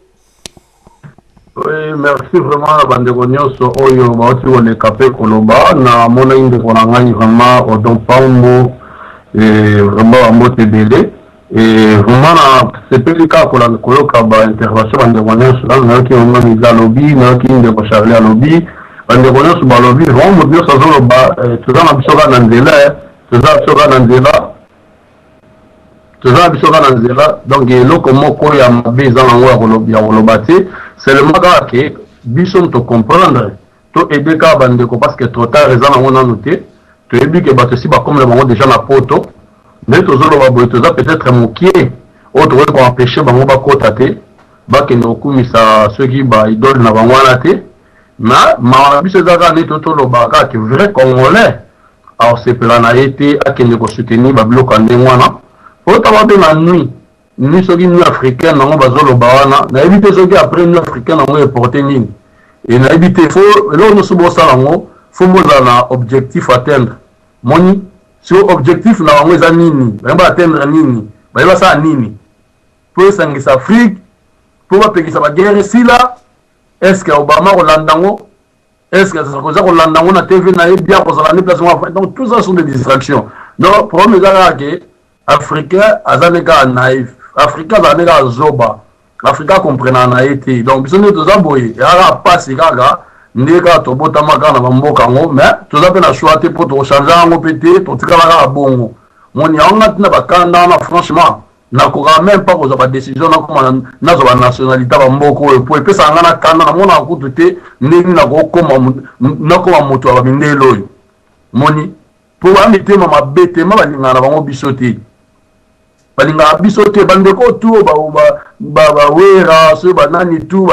S6: Oui, merci vraiment bandeko nyonso oyo baoti wole kape koloba na mona inde kona ngani vraiment Odon Pambo vraiment ambote belé et vraiment c'est plus le cas pour la koloka ba intervention bandeko nyonso na ki on mami za lobby na ki inde ko Charlie lobby bandeko nyonso ba lobby vraiment mo nyonso zo ba tuzana bisoka na nzela tuzana bisoka na nzela donc eloko moko ya mabeza nango ya koloba te seulement que biso to comprendre to aider ka bandeko parce que trop tard eza nango nanu te to yebi ke bato si ba comme le bango déjà na poto mais to zolo ba boy to za peut-être mokier autre ko empêcher bango ba kota te ba ke no kumisa ceux qui ba idole na bango na te mais ma biso za ka ni to lo ba ka que vrai congolais alors c'est plan na été a ke ne ko soutenir ba bloc en ngwana o ta ba be na nuit ni soki ni africain nango bazolo bawana na éviter soki après ni africain nango e porter nini et na éviter faut là nous subo ça nango faut na objectif atteindre moni si objectif na bango eza nini ba atteindre nini ba ça nini pour sangisa Afrique pour ba pekisa ba guerre si là est-ce que Obama rolandango est-ce que ça cause rolandango na TV na bien pour ça la place donc tout ça sont des distractions non problème est que africain azaneka naïf Africa zaneka zoba Africa comprena na été donc biso ne tozaboye ya passe kaka ndeka to botama kana bamboka ngo mais tozape na choix te pour to changer ngo pété to tikala ka bongo moni anga tina bakanda na franchement na ko même pas ko za décision na ko na zo nationalité bamboko pour pesa ngana kanda na mona ko tuté ndeni na ko koma na ko moto ba mindelo moni pour amité mama bete ma balinga na bango bisoté balinga bisoté bandeko tu ba wera so banani tu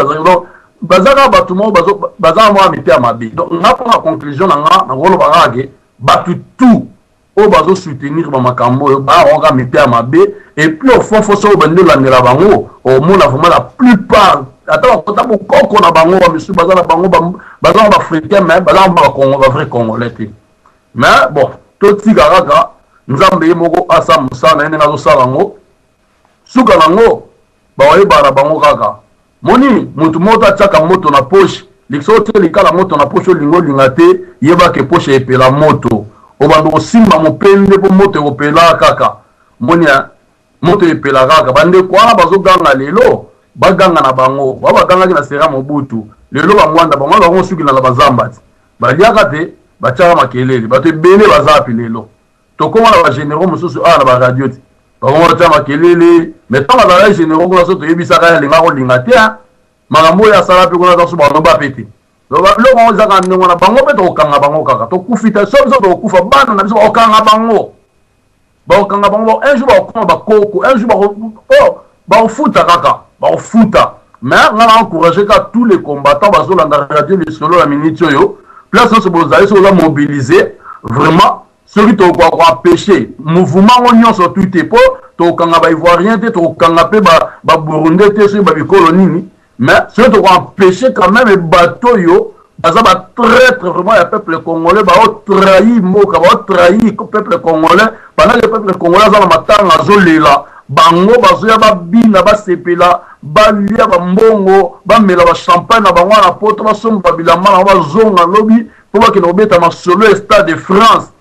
S6: bazaka batuma baza mo amité amabe donc na pour la conclusion na ngolo barage batu tout o bazo soutenir ba makambo ba onga mipia mabe et puis au fond faut so bande la ngela bango au monde vraiment la plupart attends kota bokoko na bango ba misu bazala bango bazala ba africain mais bazala ba Congo ba vrai congolais te mais bon to tigaraka nzambe moko asa musana ene nazo sala ngo suka nango ba waye bara bango kaka moni mutu moto ataka moto na poche liksote likala moto na poche lingo lingate yeba ke poche epela moto obando osimba mopende po moto opela kaka moni moto epela kaka bande kwa bazo ganga lelo baganga na bango baba ganga na sera mobutu lelo bangwanda bango suki na bazamba baliaka te bachaka makelele bato ebele bazapi lelo tokoma na ba généraux mususu na ba radio ti bango ta makelele mais tant la généraux ko so to yebisaka ya linga ko linga te makambo ya sala pe ko na so ba no ba pete lo ko zaka ndongo na bango pe to kanga bango kaka to kufita so to kufa bana na biso okanga bango un jour ba koko un jour ba futa kaka ba futa mais on a encouragé tous les combattants bazo la radio les solo la minute yo place on se bozaye so la mobiliser vraiment celui qui a empêché mouvement on sur tout est pour to kanga ba ivoirien te to kanga pe ba burundais te sur ba colonie mais celui qui a empêché quand même les bateaux yo ça va traître vraiment le peuple congolais ba trahi moka ba trahi le peuple congolais pendant le peuple congolais ça va matanga zolela bango bazoya ba bina ba sepela ba lia ba mbongo ba mela ba champagne na bango na poto ba somba bilamba na ba zonga lobi pour ba ke no beta ma solo stade de France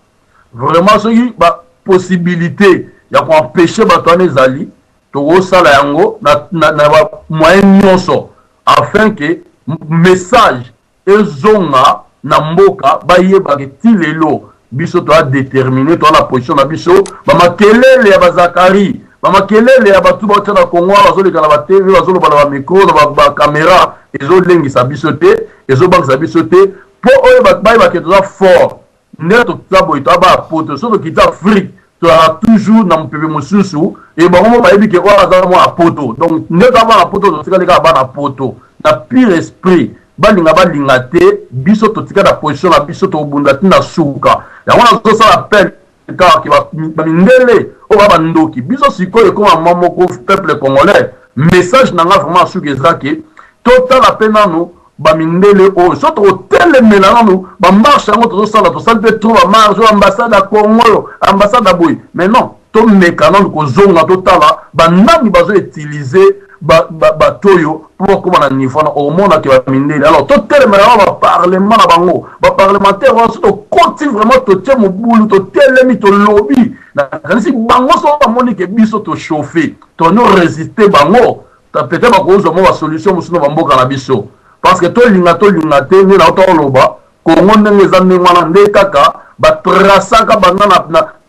S6: vraiment ce qui ba possibilité ya ko empêcher bato na ezali to sala yango na ba moyen nyonso afin que message ezonga na mboka ba yeba ke tilelo biso to a déterminer to la position na biso ba makelele ya ba Zakari ba makelele ya batu ba tena Congo bazoleka na ba TV bazoloba na ba micro na ba caméra ezolengisa biso te ezobangisa biso te po oyo ba ke to fort neto tabo to ba poto so to kita Afrique to a toujours na mpebe mususu et bango ba yebi ke o azala mo apoto donc neto ba na poto to tika leka ba na poto na pire esprit balinga te biso to tika da position na biso to bunda tina suka ya wana so ça appelle car qui va mindele o ba ndoki biso sikoyo comme mamo ko peuple congolais message nanga vraiment suki ezaki total apena no ba mindele o so to tele melana no ba marche ngo to sala to salpe to ba marche ambassade à Congo ambassade à Boy mais non to mekana ko zonga totala ba nani bazo utiliser ba toyo pour comment na niveau na au monde qui va mindele alors to tele melana ba parlement na bango ba parlementaire on se continue vraiment to tie mo bulu to tele mi to lobby na si bango so ba monique biso to chauffer to no résister bango ta peut-être ba ko zo mo ba solution musuno ba mboka na biso parce que to linga te ni na to loba Congo ndenge zanne mwana nde kaka ba trasaka banga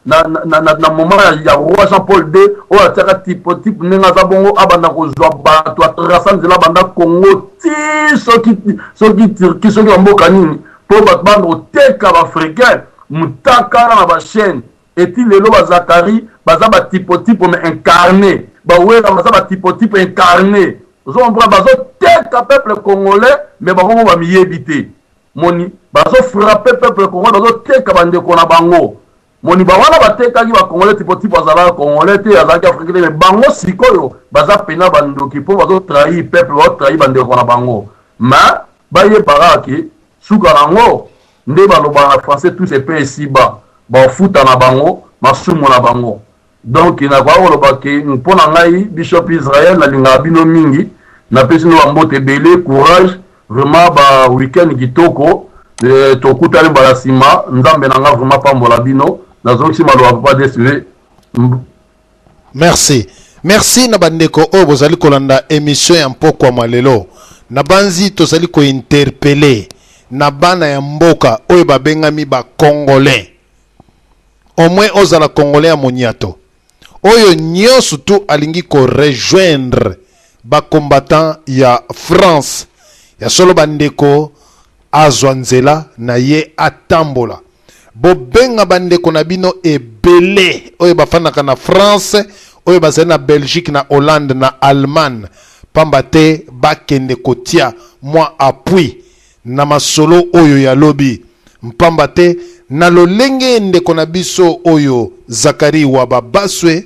S6: na moment ya roi Jean-Paul II o ataka type nenga za bongo abanda ko zwa ba to trasa nzela banda Congo ti soki mboka nini po ba bando teka ba africain mutaka na ba chaîne et il lelo ba Zakari baza ba type mais incarné ba wera baza ba type incarné zo on bazo teka peuple congolais mais bango ba miyebité moni bazo frapper peuple congolais bazo teka bande ko na bango moni ba wana bateka ki ba congolais type bazala congolais te azaki africain mais bango sikoyo baza pena bandoki po bazo trahir peuple bazo trahir bande ko na bango mais ba ye baraki suka nango nde baloba na français tous ces pays si bas ba futa na bango masumu na bango donc na kwa oloba ke mpona ngai bishop Israël na linga bino mingi na pesi no ambote belé courage vraiment ba week-end kitoko to kutale ba sima nzambe na nga vraiment pambola bino na zonki maloba pas décevé.
S2: Merci na bandeko o bozali kolanda émission ya mpoko malelo na banzi tozali ko interpeller na bana ya mboka oyo babengami ba congolais au moins ozala congolais ya moniato oyo nyonso tu alingi ko rejoindre ba combattant ya France ya solo bandeko azwa nzela na ye atambola bobenga bandeko na bino ebele oyo bafandaka na France oyo bazali na Belgique na Hollande na Allemagne pamba te bakende kotia mwa appui na masolo oyo ya lobi mpamba te na lolenge ndeko na biso oyo Zakari wa Babaswe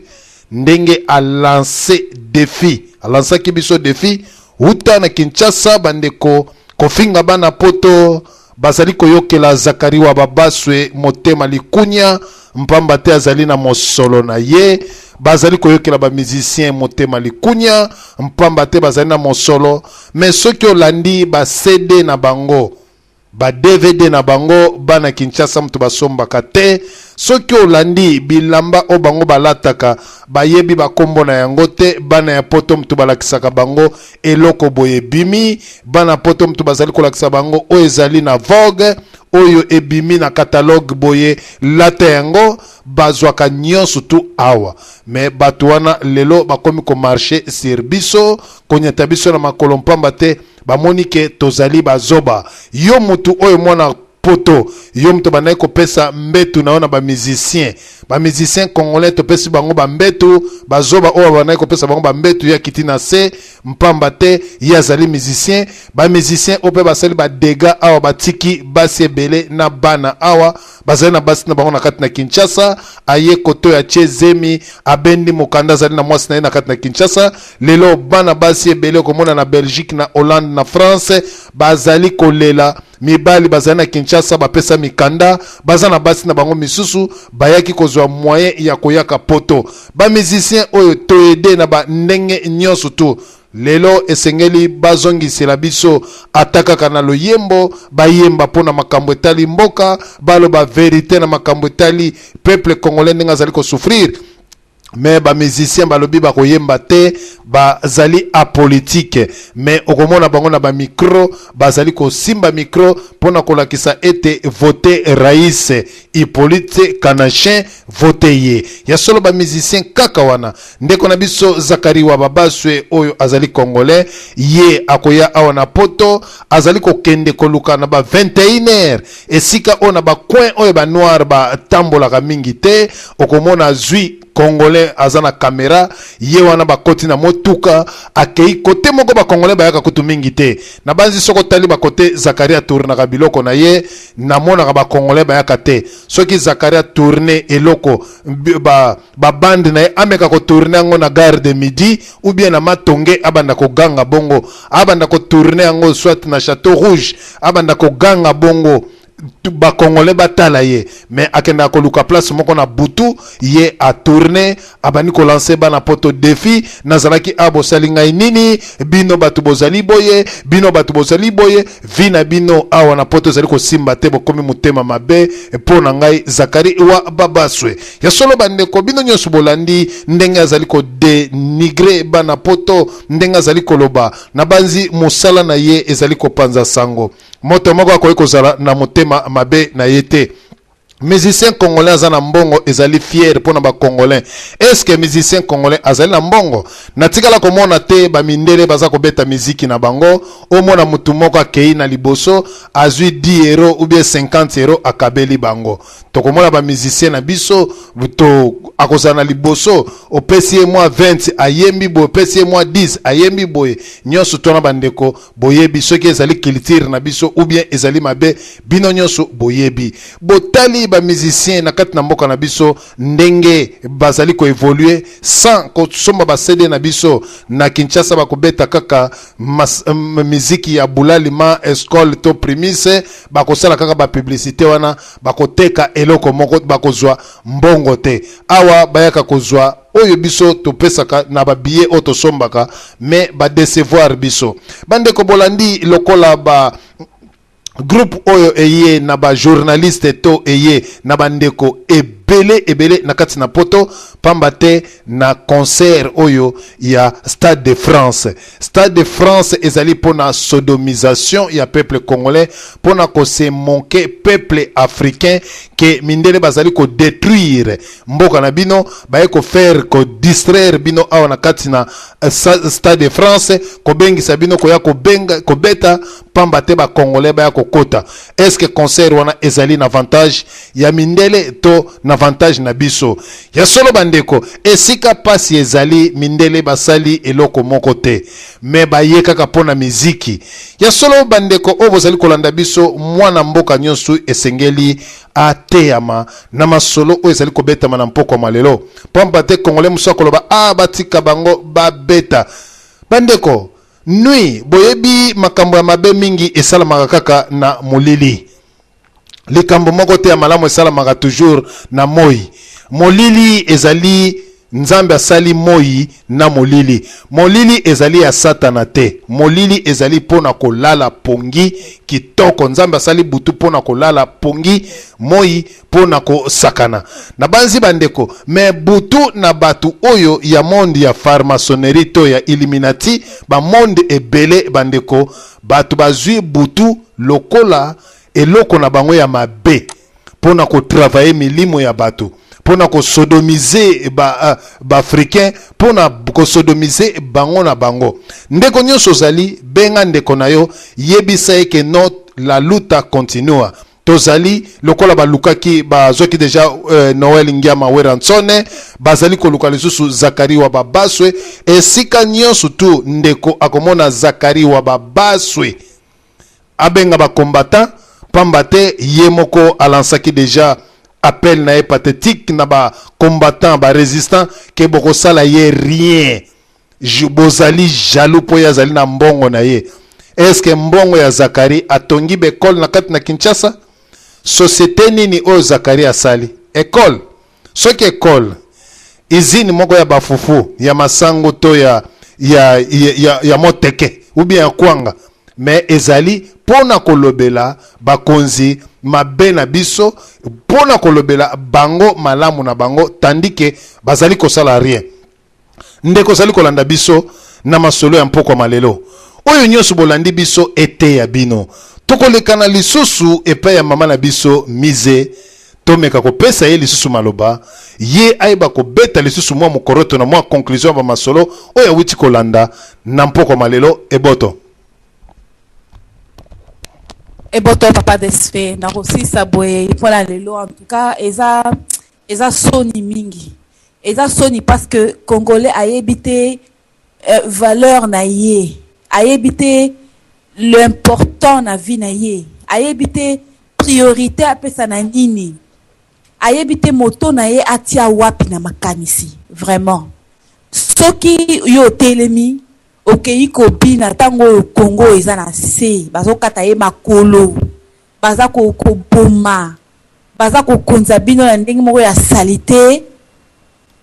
S2: ndenge a lancé défi alansaki biso défi uta na Kinshasa bandeko kofinga bana poto bazali koyokela Zakari wa Babaswe motema likunya mpamba te azali na mosolo na ye bazali koyokela ba musicien motema likunya mpamba te bazali na mosolo mais soki olandi ba CD na bango ba DVD na bango bana Kinshasa mtu basombaka te soki olandi bilamba o bango balataka bayebi bakombo na yango te bana ya poto mtu balakisaka bango eloko boye bimi bana poto mtu bazali kolakisa bango o ezali na Vogue oyo ebimi na catalogue boye lata yango bazwaka nyonso tu awa mais bato wana lelo bakomi ko marché sur biso konyata biso na makolo mpamba te bamoni ke tozali bazoba yo mutu oyo mwana poto yo mutu banayi kopesa mbetu naona ba musicien congolais topesi bango ba mbetu bazoba oyo banayi kopesa bango ba mbetu ya kiti na se mpamba te ye azali musicien ba musicien ope basali ba dega awa batiki basi ebele na bana awa bazali na basi na bango na kati na Kinshasa aye koto ya Chezemi abendi mokanda azali na mwasi na ye na kati na Kinshasa lelo bana basi ebele komona na Belgique na Hollande na France bazali kolela mibali bazali na Kinshasa bapesa mikanda baza na basi na bango misusu bayaki kozwa moyen ya koyaka poto ba musicien oyo toede na ba ndenge nyonso tu lelo esengeli bazongisela biso atakaka na loyembo bayemba pona makambo etali mboka baloba verité na makambo etali peuple congolais ndenge azali kosouffrir mais ba musicien balobi ba koyemba te bazali apolitique mais okomona bango na ba micro bazali ko simba micro pona kolakisa ete voter Rais Hippolyte Kanachin voter ye ya solo ba musicien kaka wana ndeko na biso Zakari wa Babaswe oyo azali congolais ye akoya awa na poto azali ko kende koluka na ba 21h esika ona ba coin oyo ba noir ba tambola mingi te okomona zui congolais azana caméra ye wana bakoti na motuka akei kote moko ba congolais bayaka kutu mingi te na banzi soko tali ba kote Zakaria tourna ka biloko na ye na mona ba congolais bayaka te soki Zakaria tourner eloko ba bande na ye ameka ko tourner ngo na gare de midi ou bien na matonge abanda ko ganga bongo abanda ko tourner ngo soit na Château Rouge abanda ko ganga bongo ba congolais batala ye mais akenda ko luka place moko na butu ye a tourner abani ko lancer bana poto défi nazalaki abo salinga nini bino batu bozali boye vina bino awa na poto zali ko simba te bokomi mutema mabe pona ngai Zakari wa Babaswe ya solo bande ko bino nyoso bolandi ndenge azali ko dénigrer bana poto ndenge azali ko loba na banzi musala na ye ezali ko panza sango moto moko akoki kozala na motema mabe na yete musicien congolais azana mbongo ezali fier pona ba congolais est-ce que musicien congolais azali na mbongo natikala komona te ba mindele baza ko beta muziki na bango omona mutu moko akei na liboso azui 10 euros ou bien 50 euros akabeli bango tokomona ba musicien na biso to akozana na liboso opesi moi 20 ayembi bo opesi moi 10 ayembi boye nyonso tona bandeko boyebi soki ezali culture na biso ou bien ezali mabe bino nyonso boyebi botali ba musicien na kati na mboka na biso ndenge bazali ko évoluer sans ko somba ba CD na biso na Kinshasa ba kobeta kaka muziki ya bulalima escole to primise ba kosala kaka ba publicité wana ba koteka eloko moko ba kozwa mbongo te awa bayaka kozwa oyo biso topesaka na ba billet auto sombaka mais ba décevoir biso bande ko bolandi lokola ba groupe oyo eye na ba journaliste to eye na bandeko ebele na kati na poto pamba te na concert oyo ya Stade de France ezali pona sodomisation ya peuple congolais pona ko se manquer peuple africain que mindele bazali ko détruire mboka na bino baye ko faire ko distraire bino awa na kati na Stade de France ko bengisa bino ko ya ko benga ko beta pamba te ba congolais baya ko kota est-ce que concert wana ezali na avantage ya mindele to na na avantage na biso ya solo bandeko esika pasi ezali mindele basali eloko moko te me baye kaka pona miziki ya solo bandeko o bozali kolanda biso mwana mboka nyonso esengeli ateyama na masolo o ezali kobetama na mpoko malelo pamba te kongole musa koloba batika bango babeta bandeko nui boyebi makambo ya mabe mingi esalamaka kaka na molili likambo moko te ya malamu esalamaka toujours na moi molili ezali nzambe asali moi na molili molili ezali ya satana te molili ezali pona kolala pongi kitoko nzambe asali butu pona kolala pongi moi pona kosakana na banzi bandeko me butu na batu oyo ya monde ya farmasonnerie to ya illuminati ba monde ebele bandeko batu bazwi butu lokola eloko na bango ya mabe pona ko travailler milimo ya batu pona ko sodomiser ba africain pona ko sodomiser bango na bango ndeko nyonso zali benga ndeko na yo yebisa eke la luta continua tozali lokola balukaki bazoki deja Noel Ngiama Weransone bazali koluka lisusu Zakari wa babaswe esika nyonso tu ndeko akomona Zakari wa babaswe abenga ba combattant pambate yemoko alansaki deja appel na ye pathétique na ba combattant ba résistant ke boko sala ye rien bozali jaloux po ya zali na mbongo na ye est-ce que mbongo ya Zakari atongi be école na kati na Kinshasa société nini o Zakari asali école soki école izini moko ya bafufu ya masango to ya moteke ou bien kwanga mais ezali pona kolobela bakonzi mabe na biso pona kolobela bango malamu na bango tandike bazali kosala rien ndeko zali kolanda biso na masolo ya mpoko malelo oyo nyonso bolandi biso ete ya bino tokolekana lisusu epai ya mama na biso mize tomeka kopesa ye lisusu maloba ye ayeba kobeta lisusu mwa mokoroto na mwa conclusion ba masolo oyo awiti kolanda na mpoko malelo eboto
S4: eboto papa desfe na kosisa boye mpona lelo en tout cas eza soni mingi eza soni parce que congolais ayebi te valeur na ye ayebi te l'important na vie na ye ayebi te priorité apesa na nini ayebi te moto na ye atia wapi na makanisi vraiment soki yo telemi okei kobina tango oyo Congo eza na se bazokata ye makolo baza koboma baza kokonza bino na ndenge moko ya salite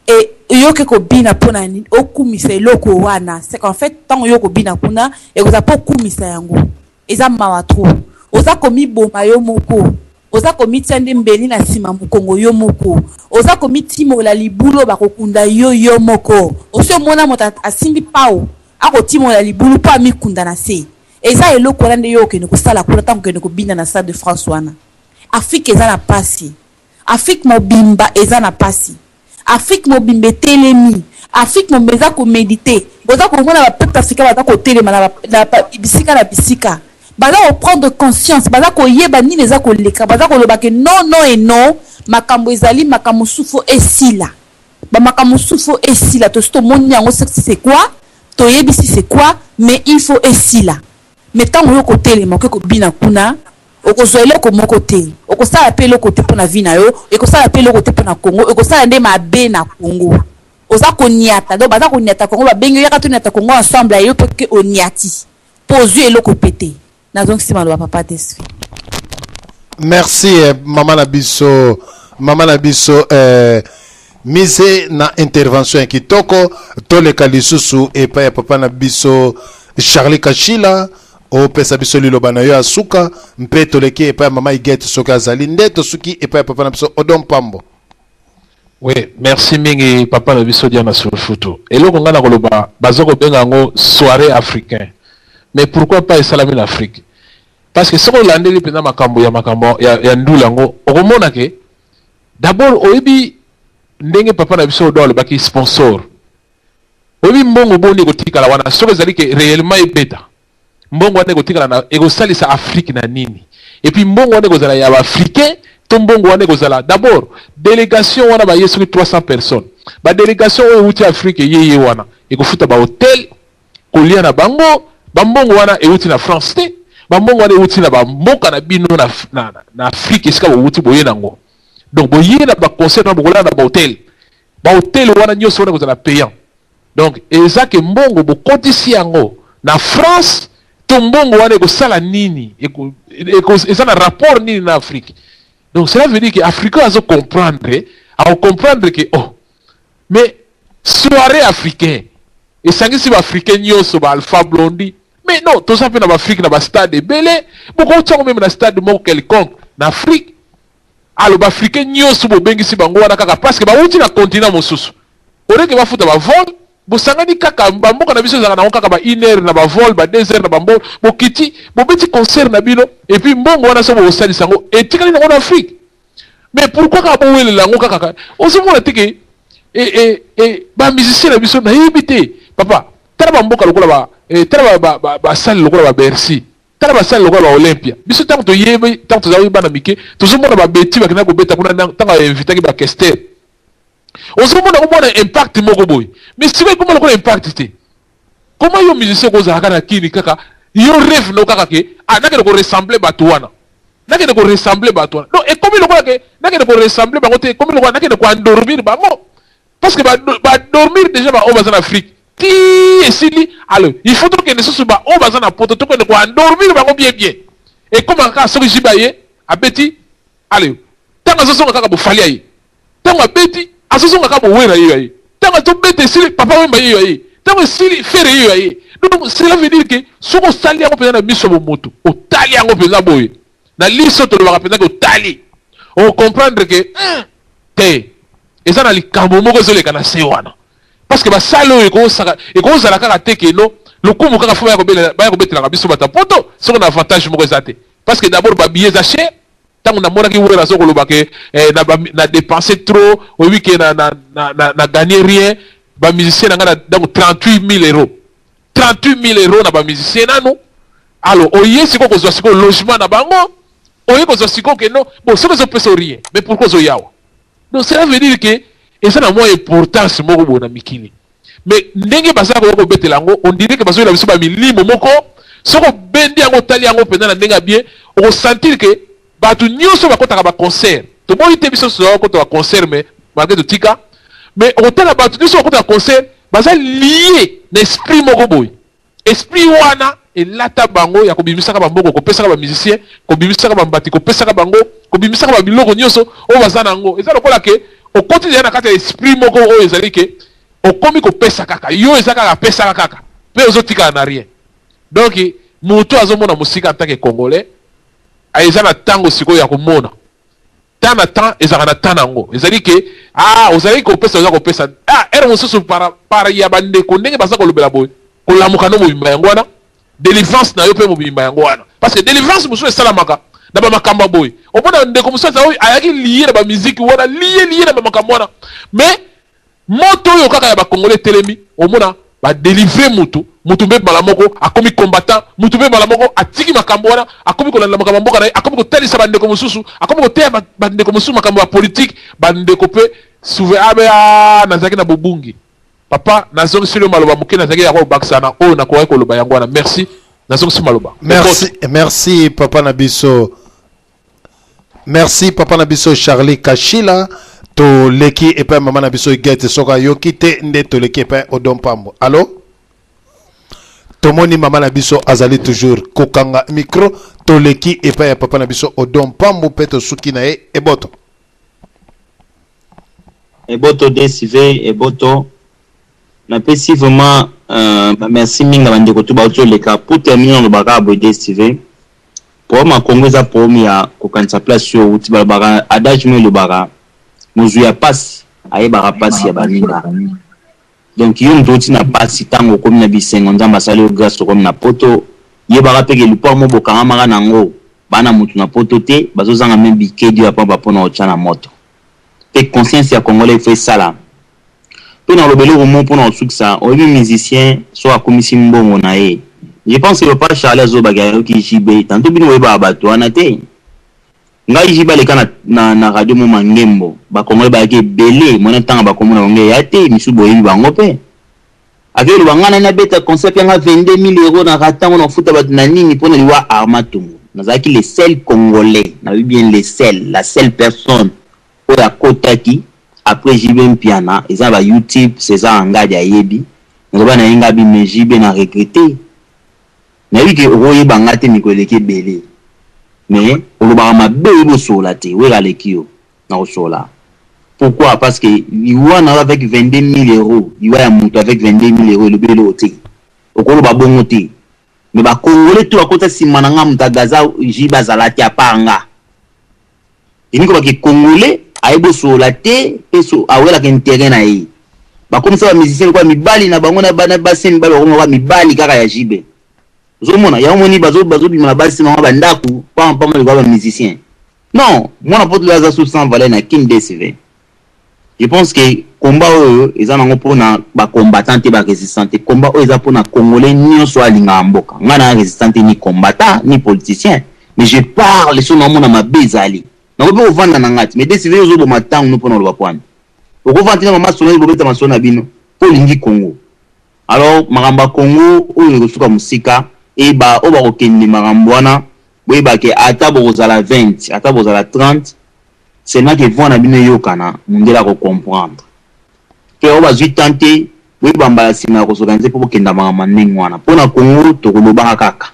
S4: et yoke kobina mpona nini okumisa eloko wana c'est qu'en fait tango yo kobina kuna ekoza po okumisa yango eza mawa tro oza komiboma yo moko oza komitia nde mbeli na nsima mokongo yo moko oza komitimola libulo bakokunda yo moko osi omona moto asimbi pao akotimola libulu mpo amikunda na se eza eloko wana nde yo okende kosala kuna ntango okende kobina na Stade de France wana afrique eza na pasi afrique mobimba eza na pasi afrique mobimba etelemi afrique mobimba eza komedite boza komona bapeuple africain baza kotelema na bisika na bisika baza koprendre conscience baza koyeba nini eza koleka baza koloba ke non et non makambo ezali makambo sufo esila bamakambo sufo esila tosi tomoni yango c'est quoi toyebisi c'est quoi mais il faut esila mais ntango yo kotelema oke kobina kuna okozwa eloko moko te okosala mpe eloko te mpona vi na yo ekosala mpe eloko te mpona Congo ekosala nde mabe na Congo oza koniata donc baza koniata Congo babengi yo yaka toniata Congo ensemble ayo mpe ke oniati mpo ozwi eloko pete nazongisima loba papa desfi
S2: merci mama na biso mise na intervention kitoko toleka lisusu epai ya papa na biso Charlie Kachila o pesa biso liloba na yo asuka mpe toleki epai ya mama Igete soki azali nde tosuki epai ya papa na biso Odom Pambo.
S3: Oui, merci mingi papa na biso Diana Sulfuto. Eloko nga na koloba bazoko benga ngo soirée africain. Mais pourquoi pas esalami en Afrique? Parce que ce qu'on landeli pena makambo ya ndula ngo okomona ke d'abord oyebi ndenge papa na biso do baki sponsor oyebi mbongo boni kotikala wana soko ezali ke réellement ebeta mbongo wana kotikala na ekosalisa Afrique na nini et puis mbongo wana kozala ya africain tombongo wana kozala d'abord délégation wana ba yesu 300 personnes ba délégation oyo uti Afrique yeye wana ekofuta ba hôtel kolia na bango bambongo wana euti na France te bambongo wana euti na bamboka na bino na Afrique esika bouti boye nango donc boye na ba concert na bokola na ba hôtel wana nyonso wana kozala payant donc ezake mbongo bokotisi yango na France to mbongo wana ekosala nini eza na rapport nini na Afrique. Donc cela veut dire que Africain a comprendre que oh mais soirée africain et ça si africain nyonso ba Alpha Blondy mais non tout ça peut na Afrique na ba stade belé beaucoup tsango même na stade mo quelconque na Afrique alors ba africain nyonso bo bengi si bango wana kaka parce que ba uti na continent mosusu ore ke ba futa ba vol bo sangani kaka bamboka na biso za na kaka ba 1 heure na ba vol ba 2 heures na bambo bo kiti bo beti concert na bino et puis mbongo wana so bo sali sango et tikali na Afrique mais pourquoi ka bo wele lango kaka osomona tike ba musicien na biso na yibité papa tala bamboka lokola ba tala ba salle lokola ba Bercy tala ba salle lokola ba Olympia biso tango to yebe tango to zawi bana mike to zomona ba beti ba kina ko beta kuna tango invité ki ba Kester osomona ko mona impact moko boy mais si vous comment le impact té comment yo musicien ko za kana kini kaka yo rêve no kaka ke nake ko ressembler batuana nake ko ressembler batuana non et comme le ko ke nake ko ressembler bango te comme le ko nake ko endormir bango parce que ba dormir déjà ba o bazana Afrique ti esili alors il faut que ne soso ba o bazana poto to ko endormir bango bien et comment ka so jibaye abeti allez tanga soso kaka bo fali ayi tanga beti asoso kaka bo wera yi tanga to beti sili papa wemba yi tanga sili fere yi donc cela veut dire que soko sali yango pena na miso bo moto o tali yango pena boye na liso to lo pena ko tali on comprendre que te eza na likambo moko ezoleka na se wana parce que basala oyo ekozala kaka te ke no lokumu kaka fo baya kobetela biso bata poto soko na avantage moko eza te parce que d'abord babillet eza cher ntango namonaki wera so koloba ke na dépenser trop oyebi ke na gagner rien bamusicien na nga donc 38 000 euros 38 000 euros na bamusicien nanu alors oye siko kozwa siko logement na bango oye kozwa siko ke no bon soki ezopesa rien mais pourquoi ozoyawa donc cela veut dire que eza na mwa importance moko boye na mikili mais ndenge bazala koya kobetela yango on dirait que bazoyela biso bamilimo moko soko obendi yango otali yango mpenza na ndenge ya bien okosentir ke bato nyonso bakotaka baconcert tomoni te biso soza okota baconcert mais malgré totika mais okotala bato nyonso bakotaka concert baza lié na esprit moko boye esprit wana elata bango ya kobimisaka bamboko kopesaka bamusicien kobimisaka bambati kopesaka bango kobimisaka babiloko nyonso oyo baza nango eza lokola ke okoti deja na kati ya esprit moko oyo ezali ke okomi kopesa kaka yo eza kaka pesaka kaka mpe ozotikala na rien donc moto azomona mosika en tant que congolais eza na ntango sikoyo ya komona temps na temps ezalaka na temps nango ezali ke ozali kopesa oza kopesa ere mosusu para ya bandeko ndenge baza kolobela boye kolamuka no mobimba yango wana délivrance na yo mpe mobimba yango wana parce que délivrance mosusu esalamaka na bamakambo boye omona ndeko mosusu aza oyo ayaki liye na bamiziki wana liye na bamakambo wana mais moto oyo kaka ya bakongole telemi omona badélivre mutu mpe mbala moko akomi combattant mutu mpe mbala moko atiki makambo wana akomi kolanda makambo mboka na ye akomi kotalisa bandeko mosusu akomi koteya bandeko mosusu makambo ya politique bandeko mpe souve nazalaki na bobungi papa nazongiseli maloba moke nazalaki ya kobakisa na oyo nakoki koloba yango wana merci nazongisi maloba
S2: merci papa na biso merci papa na biso Charlie Kashila to leki epa mama na biso Igete soka yoki te nde to leki epa Odompambo allo tomoni mama na biso azali toujours kokanga micro to leki epa ya papa na biso Odompambo peto suki na e eboto
S1: DCV eboto na pesi vraiment merci minga bandeko to bazo leka pour terminer le baka bo DCV pour ma Congo za pour ya kokanisa place sur uti baka adage me le baka mozu ya passe aye baka passe ya baninga donc yo ndoti na passe tango comme na bisengo nzamba sali grâce comme na poto ye baka peke lupa mo bokanga maka nango bana mutu na poto te bazozanga même bikedi ya pamba pona ochana moto pe conscience ya congolais fait ça là pe na lobelo romo pona osukisa oyebi musicien so akomisi mbongo na ye je pense que le papa Charles Zobaga qui jibe tanto bino weba bato wana te ngai jiba leka na radio mo mangembo ba Congolais ba ke belé mona tanga ba komona bango ya te misu boyebi bango pe avec le bangana na beta concept yanga 22000 euros na ratango na futa ba na nini pona liwa armatungu nazaki les seuls Congolais na bien les seuls la seule personne oya kotaki après jibe mpiana eza ba YouTube César Ngadi ayebi ngoba na inga bi mejibe na regretter na wiki oye bangate mikoleke belé mais oloba mabe bo sola te wera lekio na osola. Pourquoi? Parce que Iwan avec 22 000 euros, Iwan avec 22 000 euros, le bélo te. Okolo ba bongo te. Mais ba Congolais tout à côté si mananga mutagaza jiba zalati apanga. Iniko ba ke Congolais aibo sola te peso awela ke intérêt na yi. Ba comme ça ba musicien kwa mibali na bango na bana basi mibali ko mibali kaka ya jibe. Zomona ya moni bazo bima basi na ba ndaku pa mo ba musicien. Non, moi na pote la za sous sans valeur na kin DCV. Je pense que combat ils en ont pour na ba combattant ba résistant combat ils pour na Congolais ni so alinga mboka ngana résistant ni combattant ni politicien mais je parle sur na ma bezali na ko be vanda na ngati mais DCV zo bo matang no pona lo bapwana o ko vanda na mama solo bo beta masona bino po lingi Congo alors magamba Congo o suka musika e ba o ba ko kende magambwana bo ba ke ata bo zala 20 ata bo zala 30 c'est là que vont na bino yokana mundela ko comprendre que on va juste tenter oui bambala sima ko organiser pour kenda mama ningwana pona Congo to ko loba kaka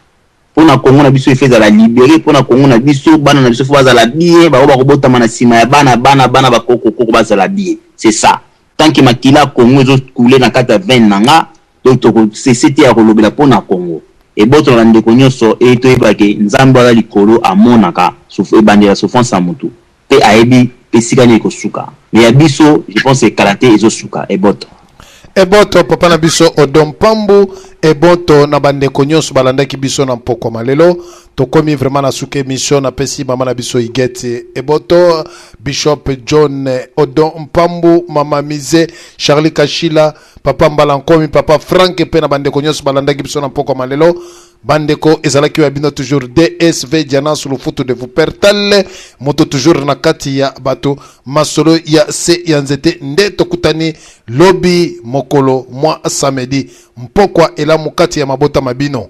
S1: pona Congo na biso ifeza la libérer pona Congo na biso bana na biso faza la bien ba ko bota mana sima ya bana ba koko baza la bien c'est ça tant que makila Congo zo couler na kata 20 nanga donc to c'était ya ko lobela pona Congo et boto la ndeko nyoso e to ebake nzambo ala likolo amonaka souffre bandela souffrance à mutu pe aebi pe sikani ko suka mais ya biso je pense que karaté ezo suka e boto
S2: papa na biso Odon Pambu e boto na bande konyos balandaki biso na mpoko malelo to komi vraiment na suka émission na pesi mama na biso igeti e boto Bishop John Odon Pambu mama Mize Charlie Kashila papa Mbalankomi papa Frank pe na bande konyos balandaki biso na mpoko malelo bandeko ezalaki wa bino toujours DSV Diana sur le foot de vous pertal moto toujours na kati ya bato masolo ya se ya nzete nde tokutani lobby mokolo mwa samedi mpokwa ela mukati ya mabota mabino